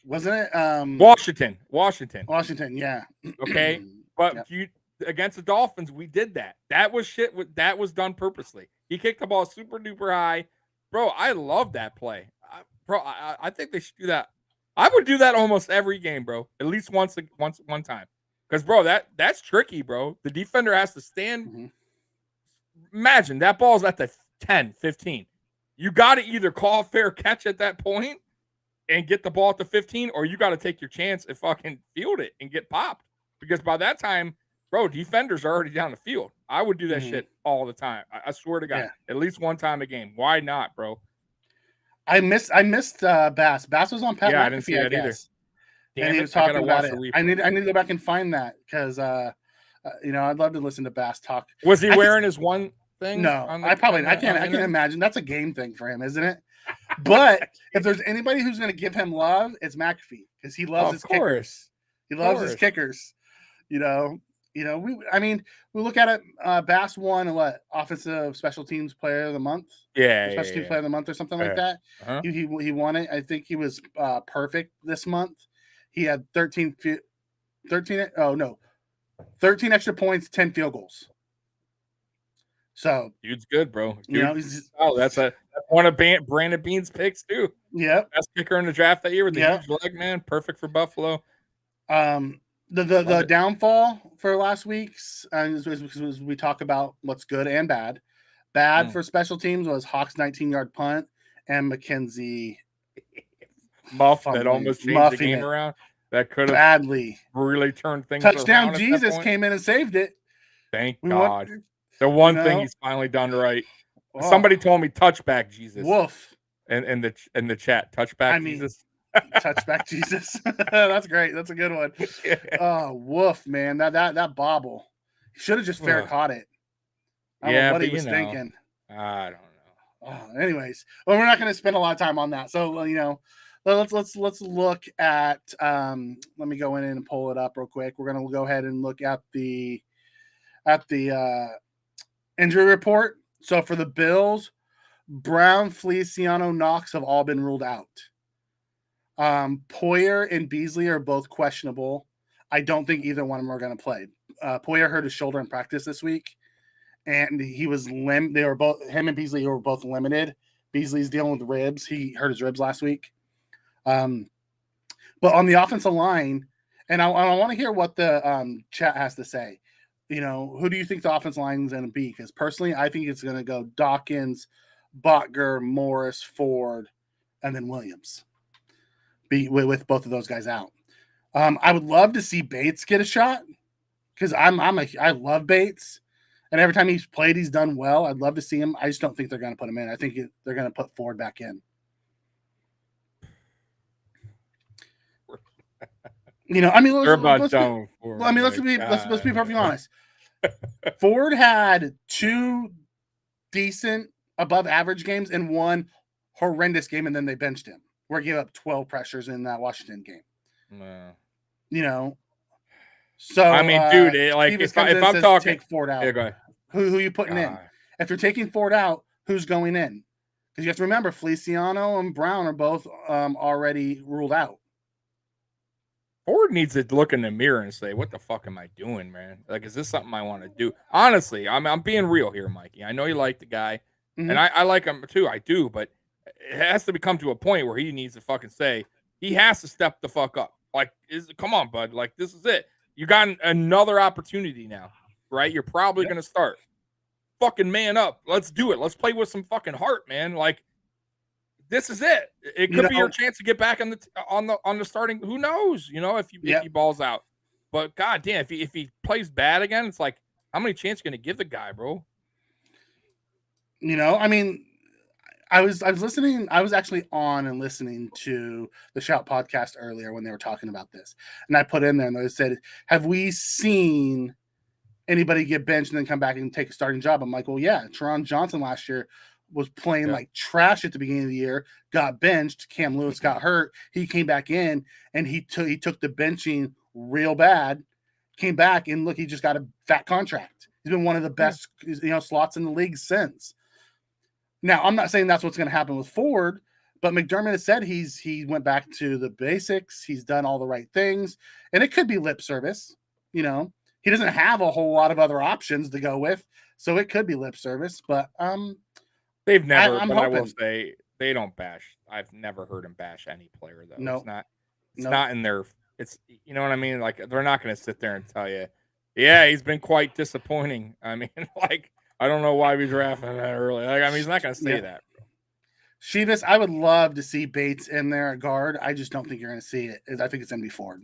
wasn't it? Washington. Washington, yeah. Okay. But against the Dolphins, we did that. That was shit. That was done purposely. He kicked the ball super duper high. Bro, I love that play. I think they should do that. I would do that almost every game, bro. At least one time. Because, bro, that's tricky, bro. The defender has to stand. Mm-hmm. Imagine that ball's at the 10, 15. You got to either call fair catch at that point and get the ball at the 15, or you got to take your chance and fucking field it and get popped. Because by that time, bro, defenders are already down the field. I would do that shit all the time. I swear to God, at least one time a game. Why not, bro? I missed Bass. Bass was on Pat McAfee, I didn't see that either. And he was talking about it. I need to go back and find that because I'd love to listen to Bass talk. Was he wearing his one thing? No, I can't imagine. That's a game thing for him, isn't it? But if there's anybody who's going to give him love, it's McAfee because he loves his kickers. He loves his kickers. We look at it. Bass won offensive special teams player of the month. Special teams player of the month or something like that. Uh-huh. He won it. I think he was perfect this month. He had 13 extra points, 10 field goals. So dude's good, bro. That's one of Brandon Bean's picks too. Yeah, best kicker in the draft that year with the huge leg, man. Perfect for Buffalo. The downfall for last week's is we talk about what's good and bad. Bad for special teams was Hawk's 19-yard punt and McKenzie that almost changed the game around. That could have badly really turned things touchdown. Around Jesus came in and saved it. Thank God. The one thing he's finally done right. Oh. Somebody told me touchback Jesus. Woof. In the chat, touchback Jesus. Touchback Jesus. That's great. That's a good one. Oh, woof, man. That bobble. He should have just fair caught it. I don't know what he was thinking. I don't know. Oh, anyways, well, we're not going to spend a lot of time on that. So let's look at. Let me go in and pull it up real quick. We're going to go ahead and look at the injury report. So for the Bills, Brown, Feliciano, Knox have all been ruled out. Poyer and Beasley are both questionable. I don't think either one of them are going to play. Poyer hurt his shoulder in practice this week, and he was him and Beasley were both limited. Beasley's dealing with ribs. He hurt his ribs last week. But on the offensive line, and I want to hear what the chat has to say. Who do you think the offensive line is going to be? Because personally, I think it's going to go Dawkins, Butker, Morris, Ford, and then Williams. With both of those guys out. I would love to see Bates get a shot because I love Bates, and every time he's played, he's done well. I'd love to see him. I just don't think they're going to put him in. I think they're going to put Ford back in. I mean, let's be perfectly honest. Ford had 2 decent above average games and 1 horrendous game, and then they benched him. Where he gave up 12 pressures in that Washington game. So I mean, dude, if I'm talking, take Ford out. Yeah, go ahead. Who are you putting in? If you're taking Ford out, who's going in? Because you have to remember, Feliciano and Brown are both already ruled out. Ford needs to look in the mirror and say, "What the fuck am I doing, man? Like, is this something I want to do?" Honestly, I'm being real here, Mikey. I know you like the guy, and I like him too. I do, but it has to come to a point where he needs to fucking say he has to step the fuck up. Like, come on, bud. Like, this is it. You got another opportunity now, right? You're probably going to start. Fucking man up. Let's do it. Let's play with some fucking heart, man. Like, this is it. It could be your chance to get back on the starting. Who knows? If he balls out. But goddamn, if he plays bad again, it's like, how many chances are you going to give the guy, bro? I mean, I was listening. I was actually on and listening to the Shout podcast earlier when they were talking about this, and I put in there and they said, "Have we seen anybody get benched and then come back and take a starting job?" I'm like, "Well, yeah. Teron Johnson last year was playing like trash at the beginning of the year, got benched. Cam Lewis got hurt. He came back in and he took the benching real bad. Came back and look, he just got a fat contract. He's been one of the best slots in the league since." Now, I'm not saying that's what's going to happen with Ford, but McDermott has said he went back to the basics. He's done all the right things, and it could be lip service. He doesn't have a whole lot of other options to go with, so it could be lip service. But they've never. I will say they don't bash. I've never heard him bash any player though. No, it's not in their. It's what I mean. Like, they're not going to sit there and tell you, yeah, he's been quite disappointing. I mean, like, I don't know why we drafted him that early. Like, I mean, he's not going to say that. Sheamus, I would love to see Bates in there at guard. I just don't think you're going to see it. I think it's going to be Ford.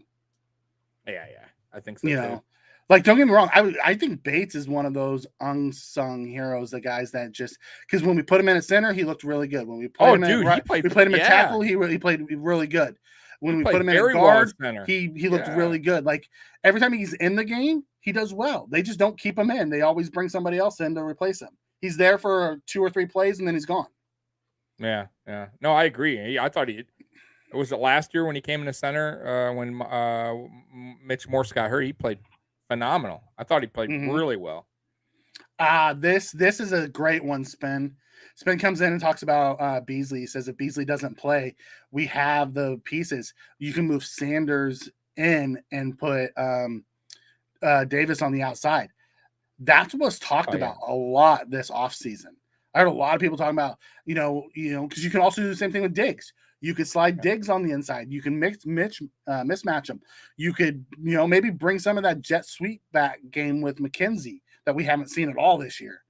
Yeah, I think so too. Like, don't get me wrong. I think Bates is one of those unsung heroes, the guys that just because when we put him in at center, he looked really good. When we played him at tackle, he played really good. When we put him in at guard, he looked really good. Like, every time he's in the game, he does well. They just don't keep him in. They always bring somebody else in to replace him. He's there for 2 or 3 plays and then he's gone. Yeah. No, I agree. I thought was it last year when he came in the center when Mitch Morse got hurt? He played phenomenal. I thought he played really well. This is a great one, Spin. Spin comes in and talks about Beasley. He says if Beasley doesn't play, we have the pieces. You can move Sanders in and put Davis on the outside. That's what's talked about a lot this offseason. I heard a lot of people talking about, because you can also do the same thing with Diggs. You could slide Diggs on the inside. You can mismatch them. You could, maybe bring some of that jet sweep back game with McKenzie that we haven't seen at all this year.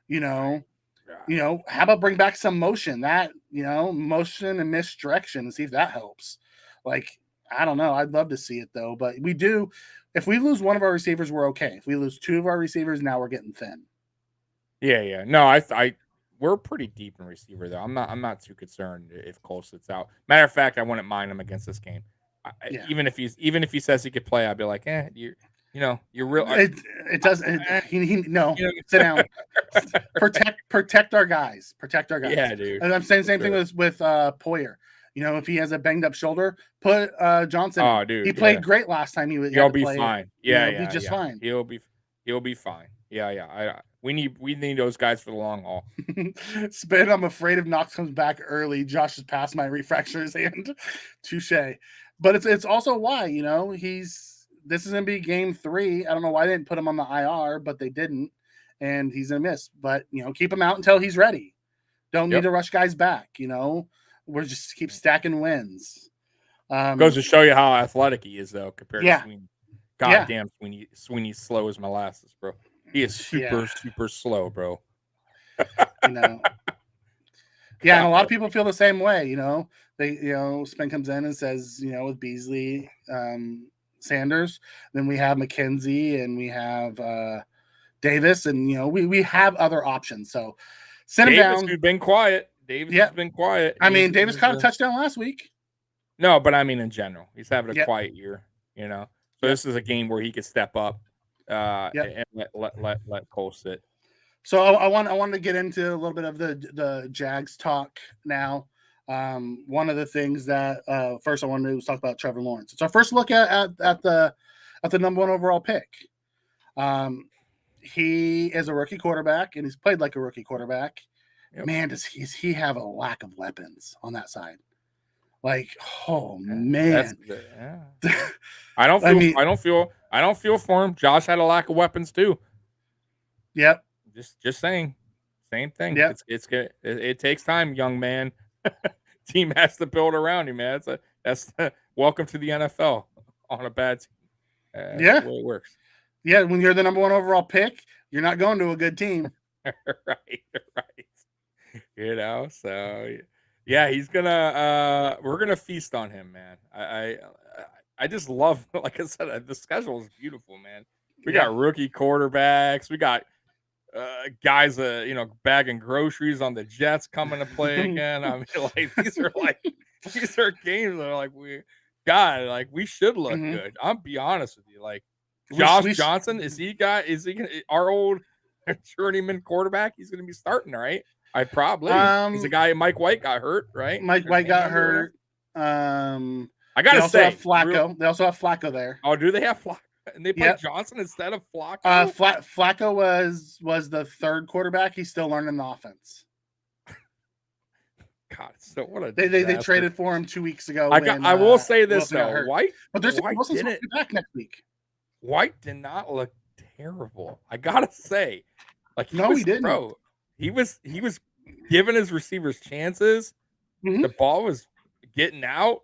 How about bring back some motion, motion and misdirection and see if that helps. Like, I don't know. I'd love to see it though, but we do. If we lose one of our receivers, we're okay. If we lose 2 of our receivers, now we're getting thin. Yeah. No, we're pretty deep in receiver though. I'm not too concerned if Cole sits out. Matter of fact, I wouldn't mind him against this game. Even if he says he could play, I'd be like, you're real. It doesn't. No, sit down. Protect our guys. Protect our guys. Yeah, dude. And I'm saying the same thing with Poyer. If he has a banged up shoulder, put Johnson. Oh, dude, he played great last time. He'll be fine. Yeah, he'll be just fine. He'll be fine. Yeah. We need those guys for the long haul. Spin. I'm afraid if Knox comes back early, Josh has passed my refractures and touche. But it's also why this is gonna be game 3. I don't know why they didn't put him on the IR, but they didn't, and he's gonna miss. But keep him out until he's ready. Don't need to rush guys back. We're just keep stacking wins. Goes to show you how athletic he is, though, compared to Sweeney. Goddamn, Sweeney's slow as molasses, bro. He is super slow, bro. Yeah, and a lot of people feel the same way. Spin comes in and says, with Beasley, Sanders, then we have McKenzie and we have Davis, and we have other options. So send him Davis, down. who's been quiet. Davis has been quiet. I mean, Davis caught a touchdown last week. No, but I mean in general, he's having a quiet year. So this is a game where he could step up and let Cole sit. So I wanted to get into a little bit of the Jags talk now. One of the things that first I wanted to do was talk about Trevor Lawrence. It's our first look at the number 1 overall pick. He is a rookie quarterback, and he's played like a rookie quarterback. Yep. Man, does he have a lack of weapons on that side? Like, oh man, I don't feel for him. Josh had a lack of weapons too. Yep. Just saying, same thing. Yep. It takes time, young man. Team has to build around you, man. That's welcome to the NFL on a bad team. That's the way it works. Yeah, when you're the number 1 overall pick, you're not going to a good team. right. So yeah, we're gonna feast on him, man. I just love, like I said, the schedule is beautiful, man. We got rookie quarterbacks. We got guys, bagging groceries on the Jets coming to play again. I mean, these are games that are we should look good. I'll be honest with you. Josh Johnson, is he our old journeyman quarterback? He's gonna be starting, right? I probably. He's a guy. Mike White got hurt, right? Mike White got hurt. I gotta say, Flacco. They also have Flacco there. Oh, do they have Flacco? And they play Johnson instead of Flacco? Flacco was the 3rd quarterback. He's still learning the offense. God, so what a they traded for him 2 weeks ago. I will say this though, White. But there's Wilson's back next week. White did not look terrible. I gotta say, he didn't. Bro, he was giving his receivers chances. Mm-hmm. The ball was getting out.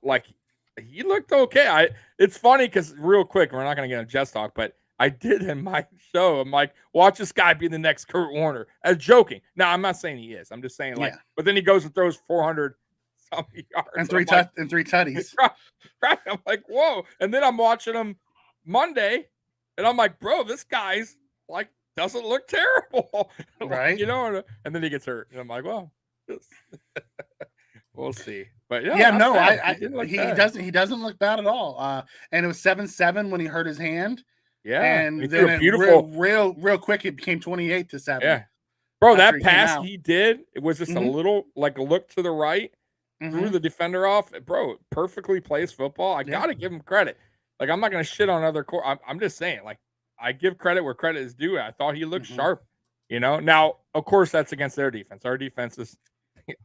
He looked okay. It's funny because real quick, we're not going to get on Jets talk, but I did in my show. I'm like, watch this guy be the next Kurt Warner. As joking. Now, I'm not saying he is. I'm just saying but then he goes and throws 400 something yards and three tutties. Right. I'm like, whoa. And then I'm watching him Monday, and I'm like, bro, this guy's doesn't look terrible, right? And then he gets hurt, and I'm like, well, we'll see. But he doesn't look bad at all. And it was 7-7 when he hurt his hand. Yeah, and then real quick, it became 28-7. Yeah, bro, that pass he did, it was just a little a look to the right, threw the defender off. Bro, perfectly placed football. I gotta give him credit. I'm not gonna shit on other I'm just saying, I give credit where credit is due. I thought he looked sharp. Now of course that's against their defense. Our defense is.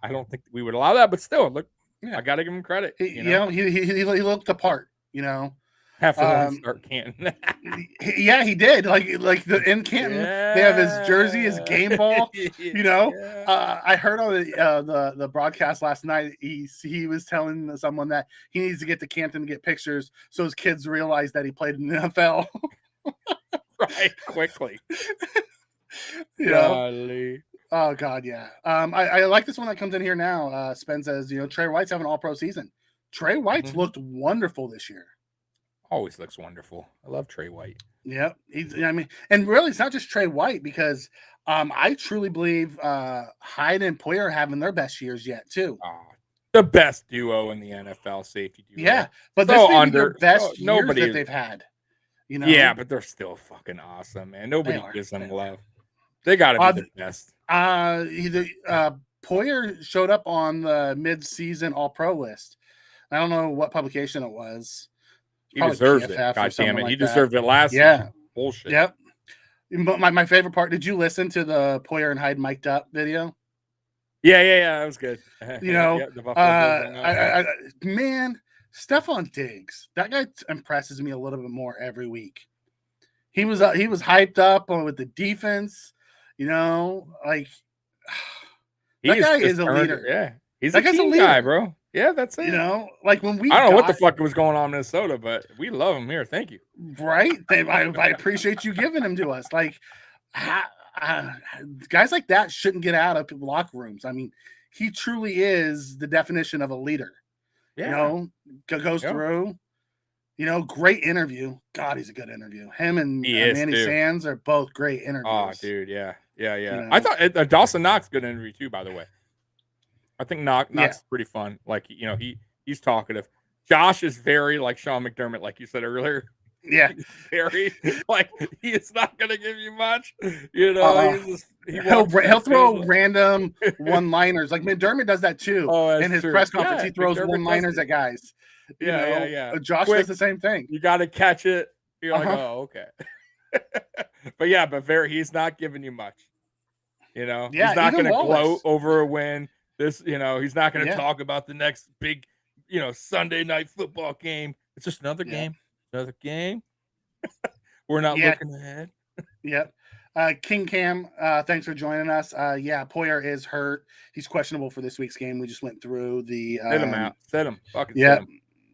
I don't think we would allow that, but still, look. I got to give him credit. He looked the part. Half of them start Canton. Yeah, he did. In Canton, they have his jersey, his game ball. I heard on the broadcast last night. He was telling someone that he needs to get to Canton to get pictures so his kids realize that he played in the NFL. Right, quickly. Golly. Oh God, yeah. I like this one that comes in here now. Spen says, Trey White's having an all-pro season. Trey White's looked wonderful this year. Always looks wonderful. I love Trey White. Yep. And really, it's not just Trey White because I truly believe Hyde and Poyer are having their best years yet too. The best duo in the NFL, safety duo. Yeah, but this may be their best years that they've had. Yeah, but they're still fucking awesome, man. Nobody gives them love. They got to be the best. Poyer showed up on the mid-season All-Pro list. I don't know what publication it was. He deserves it. God damn it. He deserved it last season. Bullshit. Yep. But my favorite part, did you listen to the Poyer and Hyde mic'd up video? Yeah. That was good. Man, Stephon Diggs, that guy impresses me a little bit more every week. He was hyped up with the defense. That guy is a leader. Yeah, he's a team guy, bro. Yeah, that's it. When we I don't know what the fuck was going on in Minnesota, but we love him here. Thank you. Right? I appreciate you giving him to us. Guys like that shouldn't get out of locker rooms. I mean, he truly is the definition of a leader. Yeah. You know, goes through. You know, great interview. God, he's a good interview. Him and Manny Sands are both great interviews. Oh, dude, yeah. You know? I thought Dawson Knox good interview too, by the way. I think Knox is pretty fun. Like, you know, he's talkative. Josh is very like Sean McDermott, like you said earlier. Yeah, he's very like he is not going to give you much. You know, he'll throw random one-liners. Like McDermott does that too. In his press conference, he throws one-liners at guys. Yeah. Josh does the same thing. You got to catch it. You're like, oh, okay. but he's not giving you much. You know, he's not going to gloat over a win. He's not going to talk about the next big, Sunday night football game. It's just another game. Another game. We're not looking ahead. Yep. King Cam, thanks for joining us. Poyer is hurt. He's questionable for this week's game. We just went through the set him out. Set him. Fucking set him.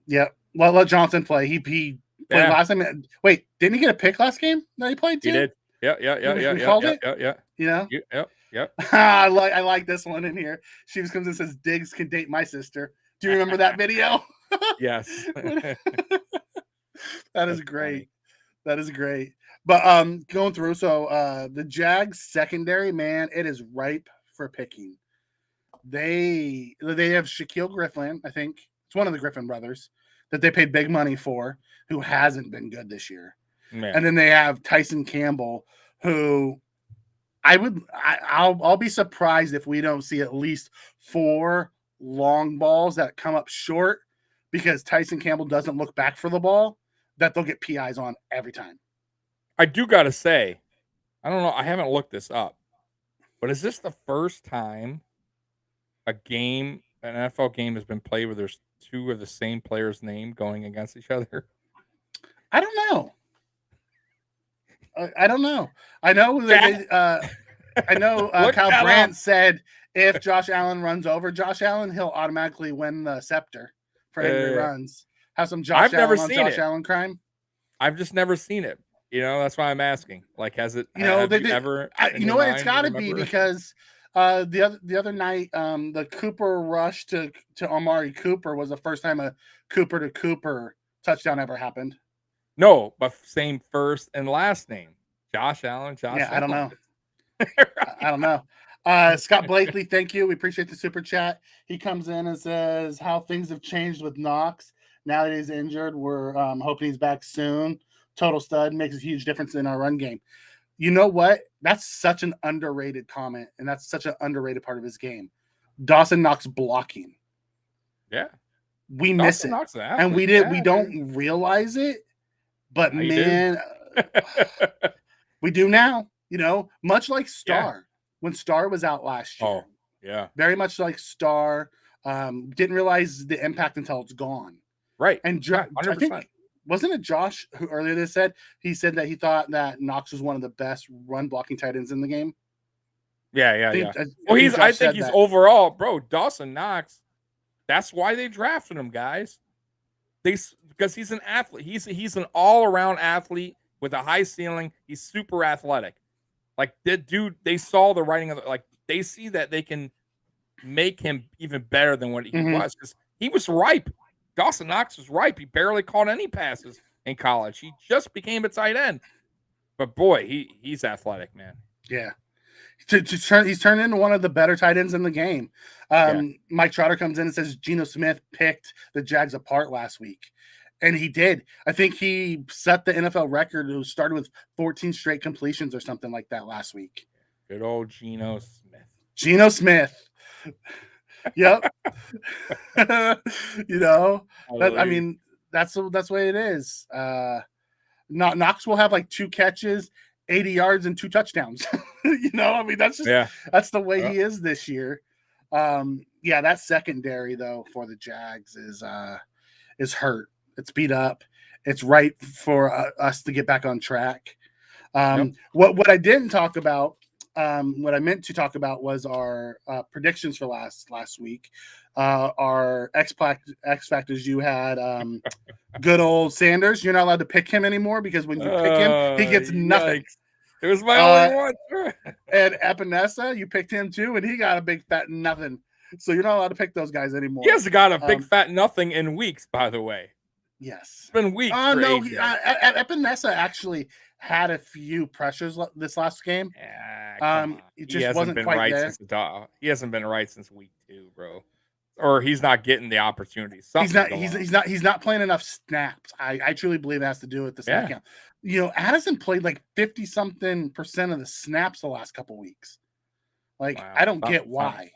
Yep. Well, let Johnson play. He played last time. Wait, didn't he get a pick last game that he played too? He did. Yeah. You know? Yep. I like this one in here. She comes and says, Diggs can date my sister. Do you remember that video? Yes. That is great. Funny. That is great. But going through, so the Jags secondary, man, it is ripe for picking. They have Shaquille Griffin, I think. It's one of the Griffin brothers that they paid big money for, who hasn't been good this year. Man. And then they have Tyson Campbell, who I'll be surprised if we don't see at least 4 long balls that come up short, because Tyson Campbell doesn't look back for the ball, that they'll get PIs on every time. I do got to say, I don't know, I haven't looked this up, but is this the first time an NFL game has been played where there's 2 of the same player's name going against each other? I don't know. I don't know. I know Kyle Brandt said if Josh Allen runs over Josh Allen, he'll automatically win the scepter for every runs. Have some Josh Allen crime? I've just never seen it. That's why I'm asking. Like, has it? Ever? It's got to be because the other night, the Cooper rush to Amari Cooper was the first time a Cooper to Cooper touchdown ever happened. No, but same first and last name, Josh Allen. Allen. I don't know. I don't know. Scott Blakely, thank you. We appreciate the super chat. He comes in and says how things have changed with Knox. Now that he's injured, we're hoping he's back soon. Total stud, makes a huge difference in our run game. You know what? That's such an underrated comment, and that's such an underrated part of his game. Dawson Knox blocking. Yeah. We miss it. And we don't realize it, but man, we do now. Much like Star. When Star was out last year. Oh, yeah. Very much like Star. Didn't realize the impact until it's gone. Right. And I think, wasn't it Josh who earlier he said that he thought that Knox was one of the best run blocking tight ends in the game? Yeah. I think he's overall, bro, Dawson Knox. That's why they drafted him, guys. Because he's an athlete. He's an all-around athlete with a high ceiling. He's super athletic. Like, they saw the writing of they see that they can make him even better than what he was, because he was ripe. Dawson Knox was ripe. He barely caught any passes in college. He just became a tight end. But boy, he's athletic, man. Yeah. He's turned into one of the better tight ends in the game. Mike Trotter comes in and says Geno Smith picked the Jags apart last week. And he did. I think he set the NFL record. It started with 14 straight completions or something like that last week. Good old Geno Smith. Geno Smith. Yep. That's the way it is. Knox will have like 2 catches, 80 yards, and 2 touchdowns. That's the way he is this year. That secondary though for the Jags is hurt. It's beat up. It's right for us to get back on track. What I didn't talk about, what I meant to talk about was our predictions for last week. Our X factors. You had good old Sanders. You're not allowed to pick him anymore because when you pick him, he gets nothing. Yikes. It was my only one. And Epinesa, you picked him too, and he got a big fat nothing. So you're not allowed to pick those guys anymore. He hasn't got a big fat nothing in weeks, by the way. Yes. It's been weeks. Oh, for no. AJ. Epinesa actually had a few pressures this last game. It just wasn't been quite right there. since he hasn't been right since week 2, bro. Or he's not getting the opportunities. He's not playing enough snaps. I truly believe it has to do with the snap count. You know, Addison played like 50-something% of the snaps the last couple weeks. Like, wow, I don't get why.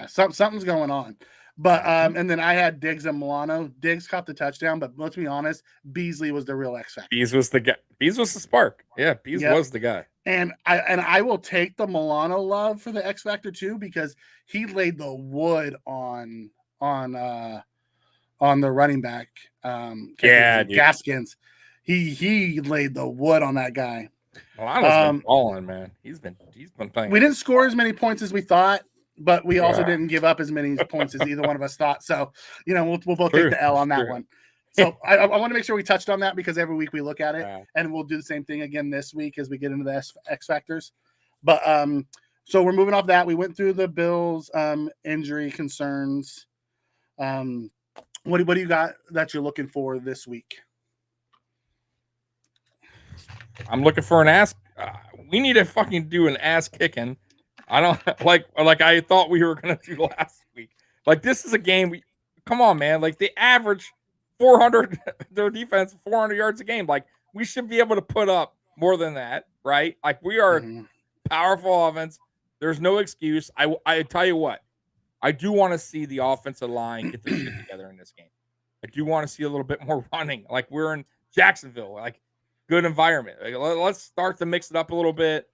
Something's going on. But and then I had Diggs and Milano. Diggs caught the touchdown, but let's be honest, Beasley was the real X factor. Bees was the guy. Bees was the spark. Yeah, Bees was the guy. And I will take the Milano love for the X factor too, because he laid the wood on the running back. Gaskins. He laid the wood on that guy. Milano's been balling, man. He's been playing. We didn't score as many points as we thought, but we also didn't give up as many points as either one of us thought. So, you know, we'll both take the L on that one. So I want to make sure we touched on that, because every week we look at it, and we'll do the same thing again this week as we get into the X factors. But so we're moving off that. We went through the Bills injury concerns. What do you got that you're looking for this week? I'm looking for an ass. We need to fucking do an ass kicking. I don't like I thought we were gonna do last week. Like, this is a game. Come on, man. Like, they average 400. Their defense 400 yards a game. Like, we should be able to put up more than that, right? Like, we are powerful offense. There's no excuse. I tell you what, I do want to see the offensive line get their shit together in this game. I do want to see a little bit more running. Like, we're in Jacksonville. Like, good environment. Like, let's start to mix it up a little bit.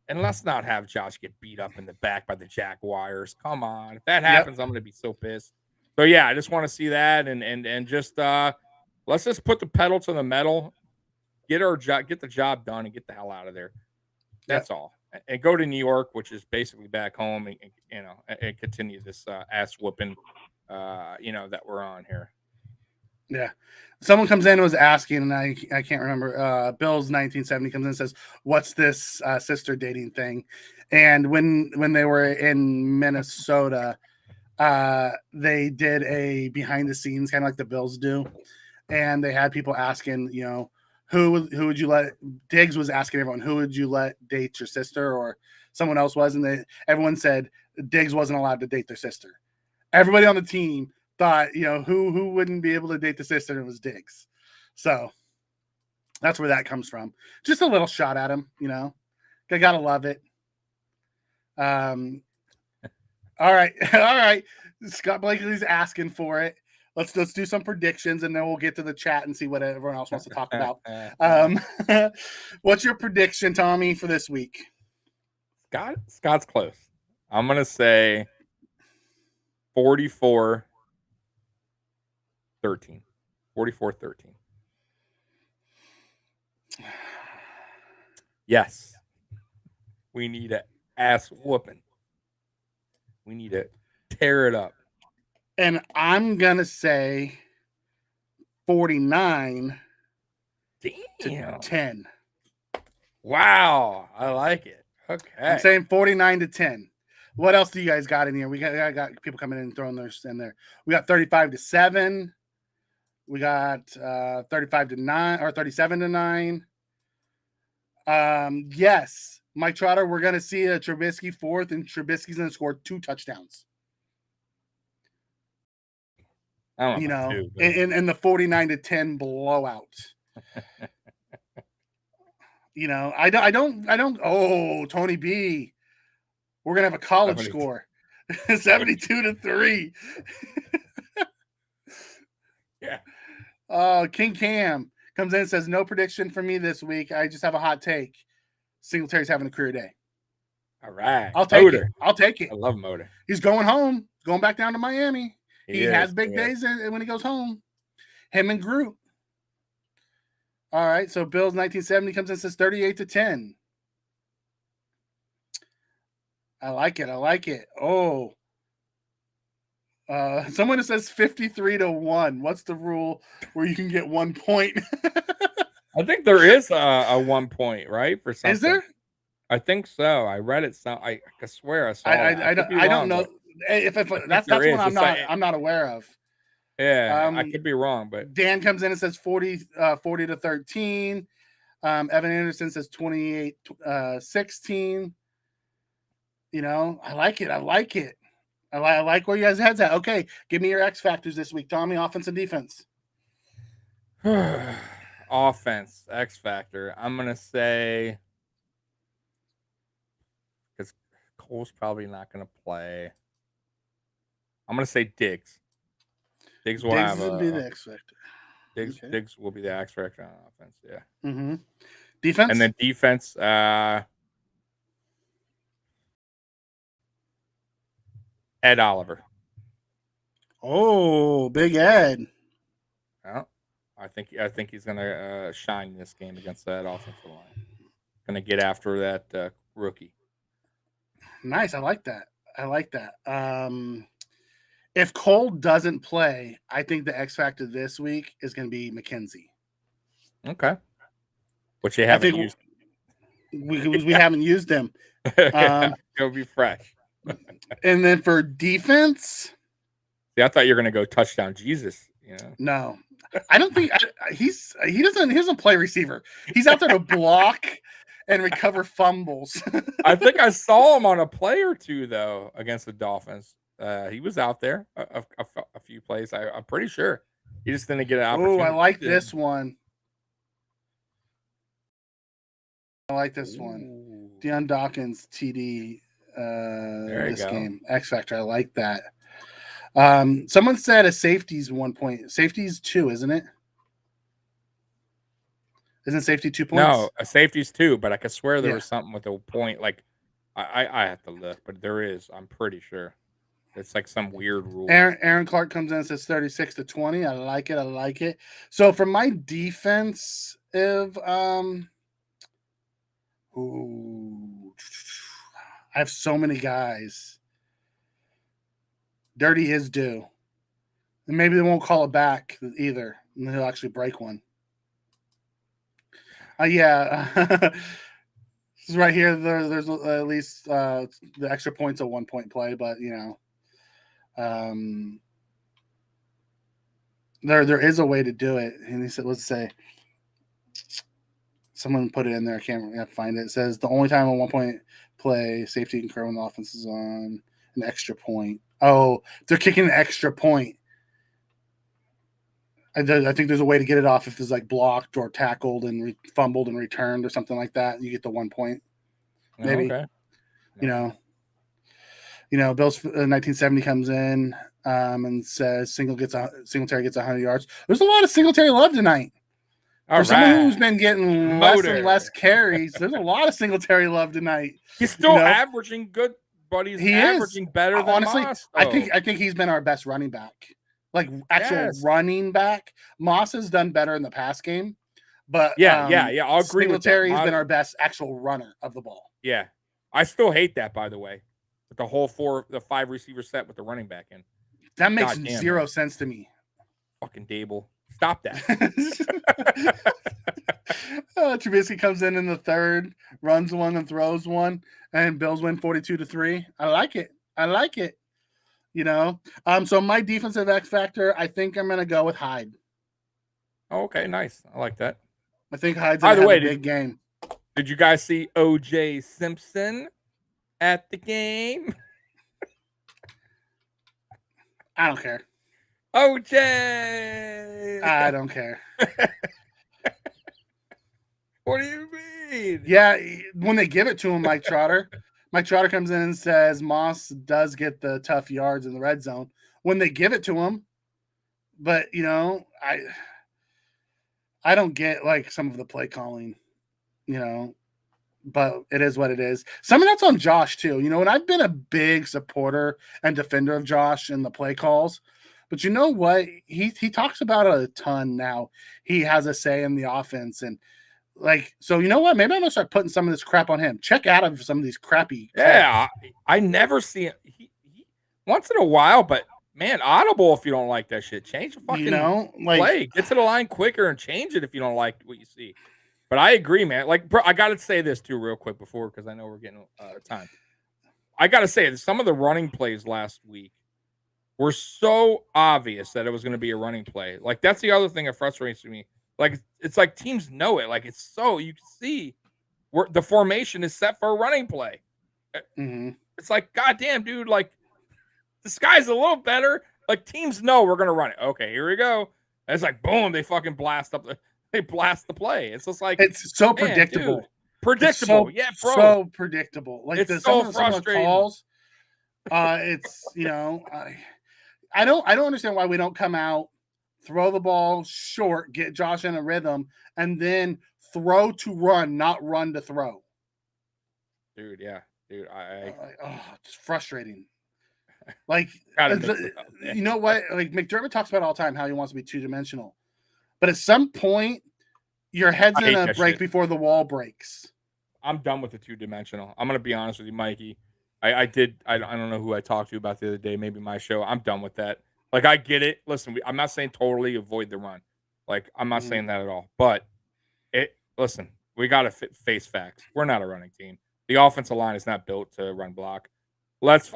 And let's not have Josh get beat up in the back by the Jaguars. Come on. If that happens, I'm going to be so pissed. So, yeah, I just want to see that. And just let's just put the pedal to the metal, get the job done, and get the hell out of there. That's all. And go to New York, which is basically back home, and continue this ass whooping, that we're on here. Yeah. Someone comes in and was asking, and I can't remember. Bill's 1970 comes in and says, "What's this sister dating thing?" And when they were in Minnesota, they did a behind the scenes, kind of like the Bills do, and they had people asking, you know, who would you let? Diggs was asking everyone, who would you let date your sister, or someone else was, and everyone said Diggs wasn't allowed to date their sister. Everybody on the team thought, you know, who wouldn't be able to date the sister, and it was Diggs. So that's where that comes from. Just a little shot at him, you know. I gotta love it. All right. Scott Blakely's asking for it. Let's do some predictions, and then we'll get to the chat and see what everyone else wants to talk about. What's your prediction, Tommy, for this week? Scott's close. I'm gonna say 44-13. 44-13. Yes. We need an ass whooping. We need to tear it up. And I'm going to say 49 to 10. Wow. I like it. Okay. I'm saying 49 to 10. What else do you guys got in here? I got people coming in and throwing theirs in there. We got 35 to 7. We got 35 to 9 or 37 to 9. Yes, Mike Trotter, we're going to see a Trubisky fourth, and Trubisky's going to score 2 touchdowns. In the 49 to 10 blowout. I don't. Oh, Tony B. We're going to have a college 72. Score. 72-3. Yeah. King Cam comes in and says, no prediction for me this week. I just have a hot take. Singletary's having a career day. All right. I'll take it. I love Motor. He's going home. Going back down to Miami. He has big days when he goes home. Him and Groot. All right. So Bills 1970 comes in and says 38 to 10. I like it. Oh. Someone that says 53 to 1. What's the rule where you can get 1 point? I think there is a 1 point, right? For something. Is there? I think so. I read it. I swear I saw. I don't know. If that's there one is. I'm not aware of. Yeah, I could be wrong, but Dan comes in and says 40 to 13. Evan Anderson says 28 16. You know, I like it. I like where you guys' heads at. Okay, give me your X factors this week, Tommy. Offense and defense. offense, X factor. I'm gonna say because Cole's probably not gonna play. I'm gonna say Diggs. Diggs will have be the X factor. Diggs will be the X factor on offense. Yeah. Mm-hmm. Defense, and then defense. Ed Oliver. Oh, Big Ed. Yeah, I think he's gonna shine this game against that offensive line. Gonna get after that rookie. Nice. I like that. If Cole doesn't play, I think the X factor this week is going to be McKenzie. Okay. Which they haven't used. We haven't used him. It'll be fresh. And then for defense, see, I thought you were going to go touchdown Jesus. You know? No, I don't think he doesn't play receiver. He's out there to block and recover fumbles. I think I saw him on a play or two though against the Dolphins. He was out there a few plays. I'm pretty sure he just didn't get an opportunity. Oh, I like this one. Deion Dawkins TD this game. X factor. I like that. Someone said a safety's 1 point. Safety's 2, isn't it? Isn't safety 2 points? No, a safety's 2, but I could swear there was something with a point. Like I have to look, but there is. I'm pretty sure. It's like some weird rule. Aaron Clark comes in and says 36 to 20. I like it. So for my defense, I have so many guys. Dirty is due. And maybe they won't call it back either. And he'll actually break one. This is right here. There's at least the extra point's a 1 point play, but there is a way to do it. And he said, let's say someone put it in there. I can't find it. It says the only time a 1 point play safety can occur when the offense is on an extra point. Oh, they're kicking an extra point. I think there's a way to get it off if it's like blocked or tackled and fumbled and returned or something like that. You get the 1 point. Maybe. Okay. Bill's 1970 comes in and says Singletary gets 100 yards. There's a lot of Singletary love tonight. For someone who's been getting less and less carries, there's a lot of Singletary love tonight. He's still averaging good, but he's averaging better than honestly. Moss, I think he's been our best running back. Like actual running back. Moss has done better in the pass game, but I'll agree with that. Singletary's been our best actual runner of the ball. Yeah, I still hate that, by the way, with the 5 receiver set with the running back in. That makes zero sense to me. Fucking Dable, stop that. Trubisky comes in the third, runs one and throws one, and Bills win 42-3. I like it. So my defensive X factor, I think I'm going to go with Hyde. Oh, okay, nice. I like that. I think Hyde's going to have a big game. Did you guys see O.J. Simpson at the game? I don't care. O.J. I don't care. What do you mean? Yeah, when they give it to him, Mike Trotter comes in and says Moss does get the tough yards in the red zone when they give it to him. But, I don't get like some of the play calling, but it is what it is. Some of that's on Josh too. And I've been a big supporter and defender of Josh in the play calls, but you know what? He talks about it a ton now. He has a say in the offense and so you know what? Maybe I'm gonna start putting some of this crap on him. Check out of some of these crappy calls. Yeah, I never see it. He once in a while, but man, audible if you don't like that shit. Change the fucking play. Get to the line quicker and change it if you don't like what you see. But I agree, man. Bro, I gotta say this too real quick because I know we're getting out of time. I got to say, some of the running plays last week were so obvious that it was going to be a running play. Like, that's the other thing that frustrates me. Like, it's like teams know it. Like, it's so, you can see where the formation is set for a running play. Mm-hmm. It's like, goddamn, dude, like, the sky's a little better. Like, teams know we're going to run it. Okay, here we go. And it's like, boom, they fucking blast the play. It's just like, it's so man, predictable. Dude, predictable. It's yeah, bro. So predictable. Like, it's some so of frustrating. the calls, it's, I don't understand why we don't come out, throw the ball short, get Josh in a rhythm, and then throw to run, not run to throw. Dude, yeah. Dude, it's frustrating. Like, you know what? Like, McDermott talks about all the time how he wants to be two-dimensional. But at some point, your head's going to break before the wall breaks. I'm done with the two-dimensional. I'm going to be honest with you, Mikey. I don't know who I talked to about the other day, maybe my show. I'm done with that. Like, I get it. Listen, I'm not saying totally avoid the run. Like, I'm not saying that at all. But, listen, we got to face facts. We're not a running team. The offensive line is not built to run block.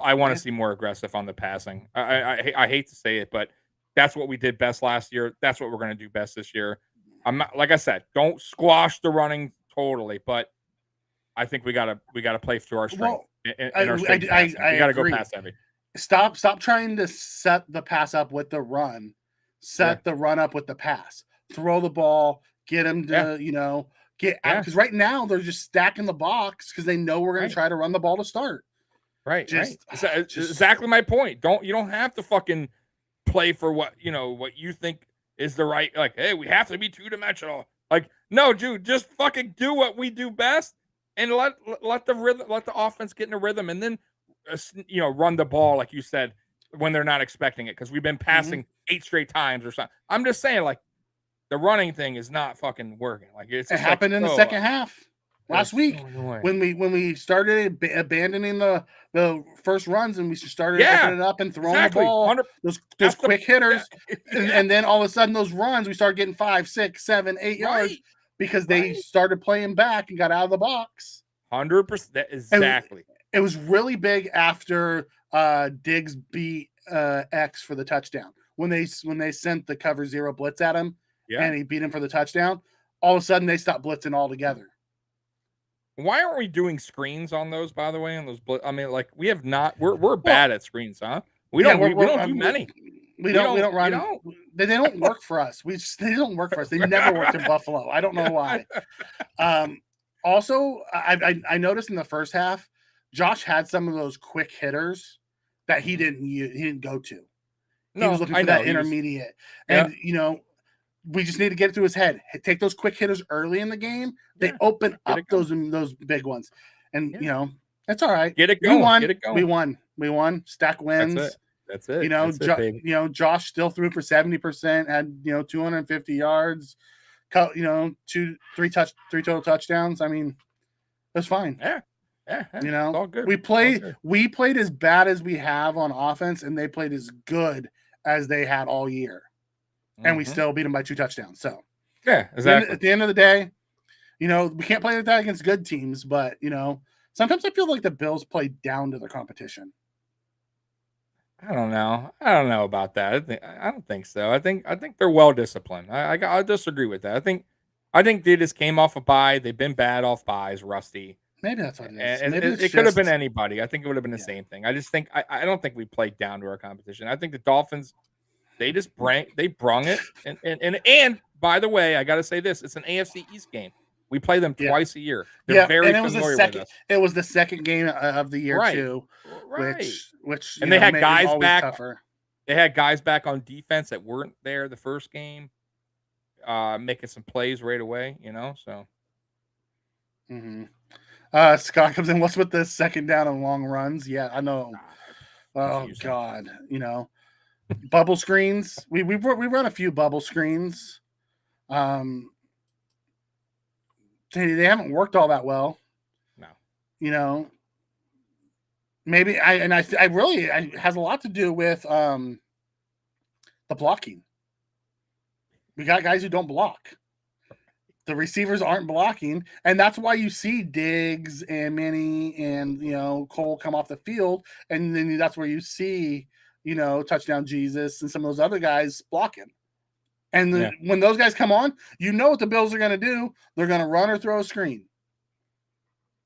I want to see more aggressive on the passing. I hate to say it, but that's what we did best last year. That's what we're going to do best this year. I'm not, like I said, don't squash the running totally, but I think we gotta play to our strength. We gotta go pass heavy. Stop trying to set the pass up with the run. Set the run up with the pass. Throw the ball. Get them to get out, because right now they're just stacking the box because they know we're going to try to run the ball to start. Right. Exactly my point. You don't have to fucking play for what you think is the right. Like, hey, we have to be two-dimensional. Like, no, dude, just fucking do what we do best and let the offense get in a rhythm, and then run the ball like you said when they're not expecting it, because we've been passing 8 straight times or something. I'm just saying, like, the running thing is not fucking working. Like, it happened in the second half last week when we started abandoning the first runs and we started opening it up and throwing the ball, those quick hitters, and then all of a sudden those runs we started getting 5, 6, 7, 8 yards because they started playing back and got out of the box. 100%, exactly. It was really big after Diggs beat X for the touchdown when they sent the cover 0 blitz at him. Yeah. And he beat him for the touchdown. All of a sudden, they stopped blitzing altogether. Why aren't we doing screens on those, by the way? On those I mean, like, we have not. We're bad at screens, huh? We don't do many. We don't run. They don't work for us. They don't work for us. They never worked in Buffalo. I don't know why. Also, I noticed in the first half, Josh had some of those quick hitters that he didn't go to. He was looking for that intermediate, and we just need to get it through his head. Take those quick hitters early in the game. They open up those big ones. And, that's all right. Get it going. We won. Stack wins. That's it. Josh still threw for 70%, had, 250 yards, 3 total touchdowns. I mean, it was fine. Yeah. It's all good. We played as bad as we have on offense, and they played as good as they had all year. And we still beat them by 2 touchdowns. So, yeah, exactly. At the end of the day, we can't play like that against good teams. But, sometimes I feel like the Bills play down to their competition. I don't know about that. I don't think so. I think they're well disciplined. I disagree with that. I think they just came off a bye. They've been bad off byes, rusty. Maybe that's what it is. And it could have been anybody. I think it would have been the same thing. I just think I don't think we played down to our competition. I think the Dolphins, they brung it. And by the way, I got to say this: it's an AFC East game. We play them twice a year. They're very familiar with us. It was the second game of the year too, which and they had guys back. Tougher. They had guys back on defense that weren't there the first game, making some plays right away. So. Mm-hmm. Scott comes in. What's with the second down and long runs? Yeah, I know. Oh God, bubble screens. We run a few bubble screens. They haven't worked all that well. No. Maybe it has a lot to do with the blocking. We got guys who don't block. the receivers aren't blocking, and that's why you see Diggs and Manny and Cole come off the field, and then that's where you see touchdown Jesus and some of those other guys blocking. And when those guys come on, you know what the Bills are going to do. They're going to run or throw a screen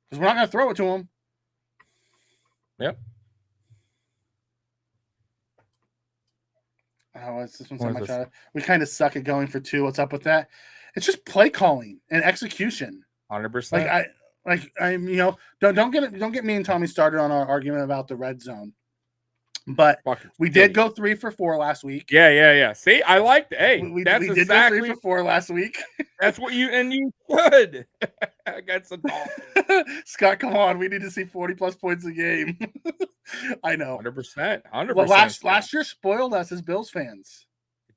because we're not going to throw it to them. Yep. Oh, it's this one's so much. We kind of suck at going for two. What's up with that? It's just play calling and execution. 100%. Don't get me and Tommy started on our argument about the red zone. But we did go 3 for 4 last week. Yeah. See, I liked it. Hey, we that's did exactly go 3 for 4 last week. That's what you should against the Dolphins. Scott, come on, we need to see 40+ points a game. I know. 100%. Well, last year spoiled us as Bills fans.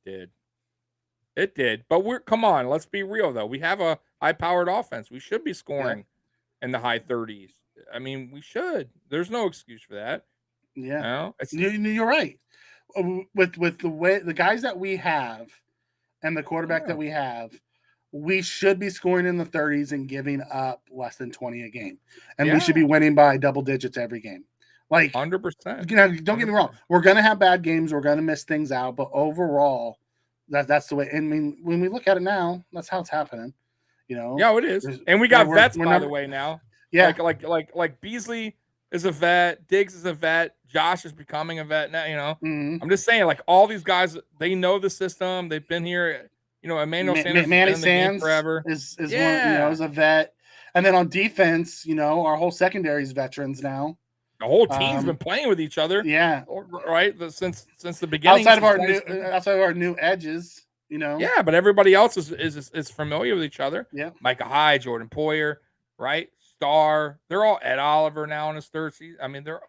It did. But come on, let's be real though. We have a high-powered offense. We should be scoring in the high 30s. I mean, we should. There's no excuse for that. Yeah, you're right. With the way the guys that we have and the quarterback that we have, we should be scoring in the 30s and giving up less than 20 a game, and we should be winning by double digits every game. Like 100%. Don't get me wrong. We're gonna have bad games. We're gonna miss things out, but overall, that's the way. I mean, when we look at it now, that's how it's happening. Yeah, it is. And we got vets by the way now. Yeah, like Beasley is a vet. Diggs is a vet. Josh is becoming a vet now. I'm just saying, like all these guys, they know the system. They've been here. Emmanuel Sanders Manny Sands forever. Is one, is a vet. And then on defense, our whole secondary is veterans now. The whole team's been playing with each other. Yeah, right. Since the beginning. Outside of our new edges, Yeah, but everybody else is familiar with each other. Yeah, Micah Hyde, Jordan Poyer, right? Star. They're all Ed Oliver now in his third season. I mean, they're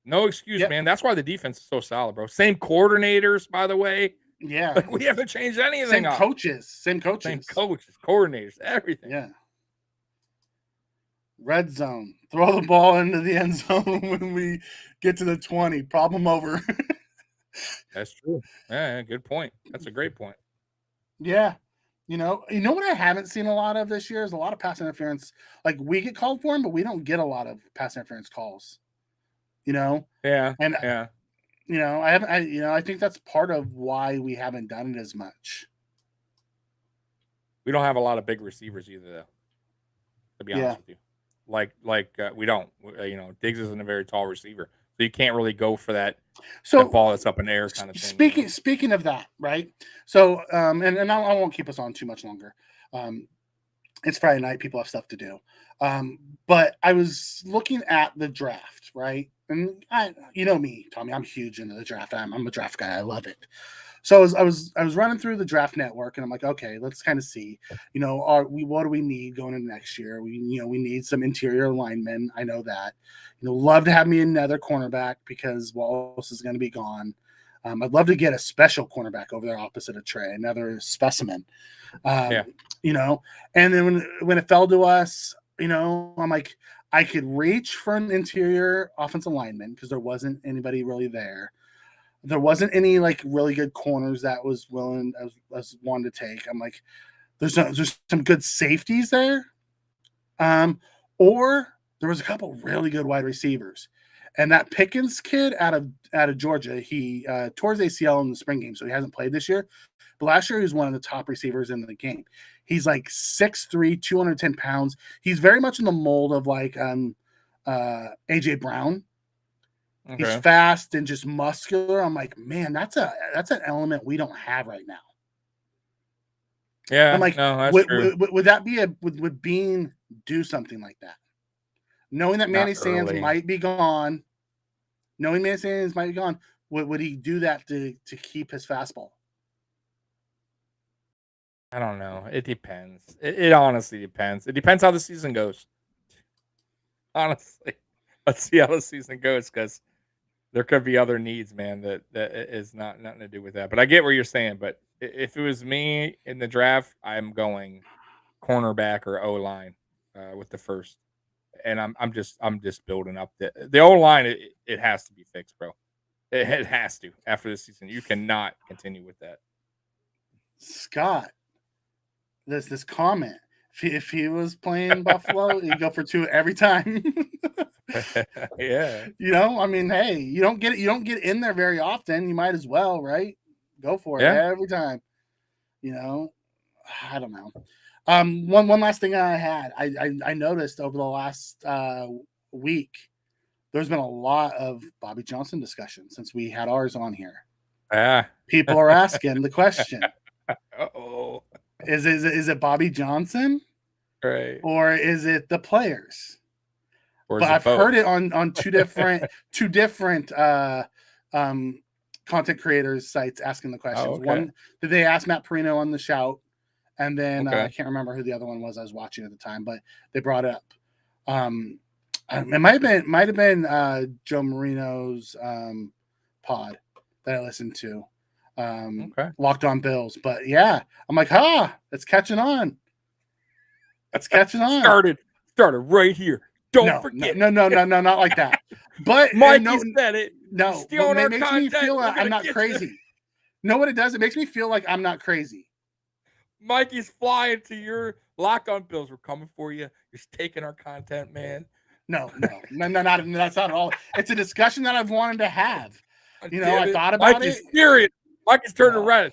no excuse, man. That's why the defense is so solid, bro. Same coordinators, by the way. Yeah, like, we haven't changed anything. Same coaches, coordinators, everything. Yeah. Red zone. Throw the ball into the end zone when we get to the 20. Problem over. That's true. Yeah, good point. That's a great point. Yeah. You know what I haven't seen a lot of this year is a lot of pass interference. Like we get called for them, but we don't get a lot of pass interference calls. Yeah. And yeah. I think that's part of why we haven't done it as much. We don't have a lot of big receivers either, though. To be honest with you, we don't. Diggs isn't a very tall receiver, so you can't really go for that ball that's up in the air kind of thing. Speaking of that, right? So, and I won't keep us on too much longer. It's Friday night; people have stuff to do. But I was looking at the draft, right? And me, Tommy, I'm huge into the draft. I'm a draft guy. I love it. So I was running through the draft network, and I'm like, okay, let's kind of see, what do we need going into next year? We need some interior linemen. I know that. Love to have me another cornerback because Wallace is going to be gone. I'd love to get a special cornerback over there opposite of Trey, another specimen. And then when it fell to us, I'm like, I could reach for an interior offensive lineman because there wasn't anybody really there. There wasn't any really good corners that was willing as one to take. I'm like, there's some good safeties there, or there was a couple really good wide receivers, and that Pickens kid out of Georgia, he tore his ACL in the spring game, so he hasn't played this year. But last year he was one of the top receivers in the game. He's 6'3", 210 pounds. He's very much in the mold of AJ Brown. Okay. He's fast and just muscular. I'm like, man, that's an element we don't have right now. Yeah, I'm like, no, that's true. Would that be would Bean do something like that? Knowing that Manny Sands might be gone, would he do that to keep his fastball? I don't know. It depends. It honestly depends. It depends how the season goes. Honestly, let's see how the season goes because there could be other needs, man, that is nothing to do with that. But I get what you're saying. But if it was me in the draft, I'm going cornerback or O-line with the first. And I'm just building up the O-line. It has to be fixed, bro. It has to after this season. You cannot continue with that. Scott, this comment. If he was playing Buffalo, he'd go for 2 every time. Yeah. I mean, hey, you don't get in there very often. You might as well, right? Go for it every time. I don't know. One last thing I had, I noticed over the last week, there's been a lot of Bobby Johnson discussion since we had ours on here. People are asking the question: Uh-oh. Is it Bobby Johnson, right, or is it the players? Or But I've heard it on two different content creators sites asking the questions. Oh, okay. One, did they ask Matt Perino on the Shout, and then Okay. I can't remember who the other one was I was watching at the time, but they brought it up. It might have been Joe Marino's pod that I listened to. Locked on Bills, but yeah, I'm like, it's catching on. It's catching on. Started right here. Don't forget. No, not like that. But Mikey said it. No, stealing it our makes content. me feel like I'm not crazy. Know what it does? It makes me feel like I'm not crazy. Mikey's flying to your Locked on Bills. We're coming for you. You're taking our content, man. No, that's not at all. It's a discussion that I've wanted to have. I thought about Mikey's furious. Mikey's turning red.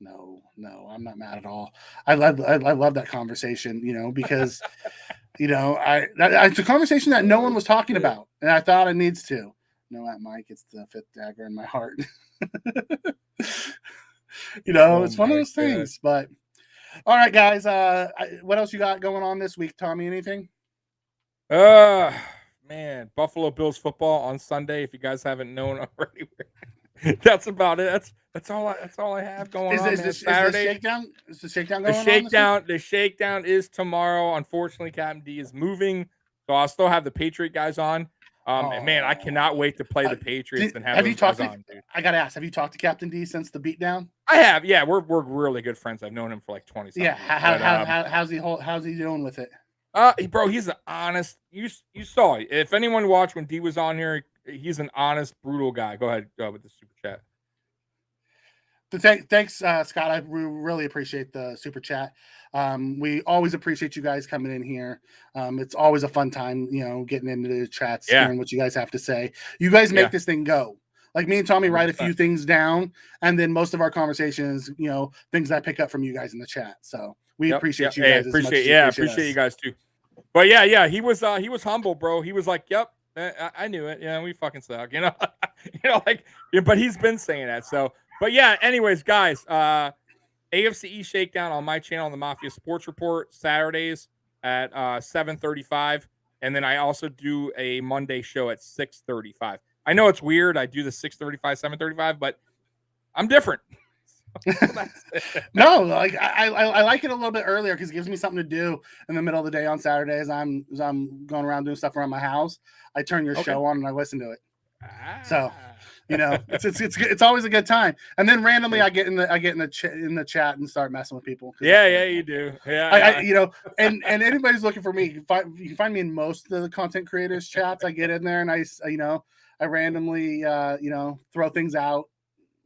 No, I'm not mad at all. I love that conversation, because it's a conversation that no one was talking about, and I thought it needs to. Mike, it's the 5th dagger in my heart. It's one of those things. But all right, guys, what else you got going on this week, Tommy? Anything? Man, Buffalo Bills football on Sunday. If you guys haven't known already, that's about it. That's all I have going on. Saturday. Is the shakedown going on? The shakedown is tomorrow. Unfortunately, Captain D is moving, so I'll still have the Patriot guys on. And man, I cannot wait to play the Patriots and have those guys on, dude. I gotta ask, have you talked to Captain D since the beatdown? I have. Yeah, we're really good friends. I've known him for like 20 something. Yeah. How's he doing with it? Bro, he's an honest. You saw it. If anyone watched when D was on here, he's an honest, brutal guy. Go ahead, go with the super chat. Thanks, Scott. I really appreciate the super chat. We always appreciate you guys coming in here. It's always a fun time, getting into the chats, hearing what you guys have to say. You guys make this thing go. Like me and Tommy write a few things down, and then most of our conversations, things I pick up from you guys in the chat. So we appreciate you guys. Appreciate you guys too. But yeah, he was humble, bro. He was like, "Yep, I knew it. Yeah, we fucking suck." But he's been saying that. So, but yeah. Anyways, guys, AFC East Shakedown on my channel, the Mafia Sports Report, Saturdays at 7:35, and then I also do a Monday show at 6:35. I know it's weird. I do the 6:35, 7:35, but I'm different. No, like I like it a little bit earlier because it gives me something to do in the middle of the day on Saturdays. I'm going around doing stuff around my house. I turn your show on and I listen to it. So, it's always a good time. And then randomly I get in the chat and start messing with people. Yeah, you do. Yeah, and anybody's looking for me. You can find me in most of the content creators chats. I get in there and I randomly throw things out.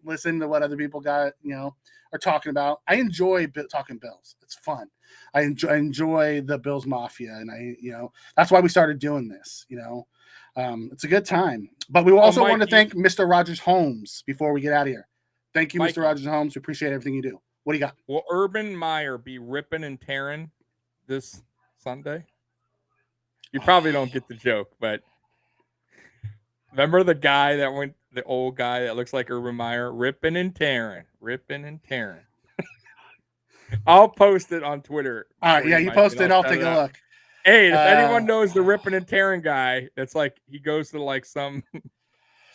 Listen to what other people got, are talking about. I enjoy talking Bills. It's fun. I enjoy the Bills Mafia, and that's why we started doing this. It's a good time. But we also want to thank Mr. Rogers Holmes before we get out of here. Thank you, Mr. Rogers Holmes. We appreciate everything you do. What do you got? Will Urban Meyer be ripping and tearing this Sunday? You probably don't get the joke, but remember the guy that went. The old guy that looks like Urban Meyer, ripping and tearing. I'll post it on Twitter. All right, yeah, you post it. I'll take a look. Hey, if anyone knows the ripping and tearing guy, that's like he goes to like some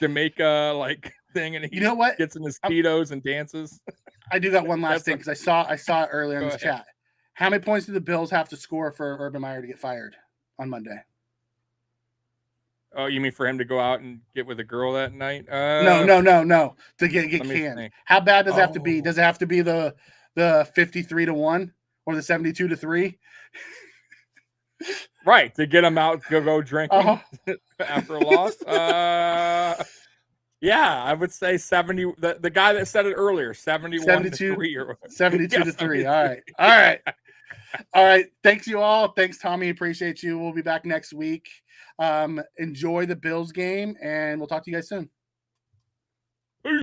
Jamaica thing, and he gets in his speedos and dances. I do got one last thing because I saw it earlier in this chat. How many points do the Bills have to score for Urban Meyer to get fired on Monday? Oh, you mean for him to go out and get with a girl that night? No. To get canned. How bad does it have to be? Does it have to be the 53-1 or the 72-3? Right, to get him out to go drinking after a loss. Yeah. I would say 70. The guy that said it earlier, 71 to 3 or 72 yeah, to 3. 72. All right. All right. Thanks you all. Thanks, Tommy. Appreciate you. We'll be back next week. Enjoy the Bills game, and we'll talk to you guys soon.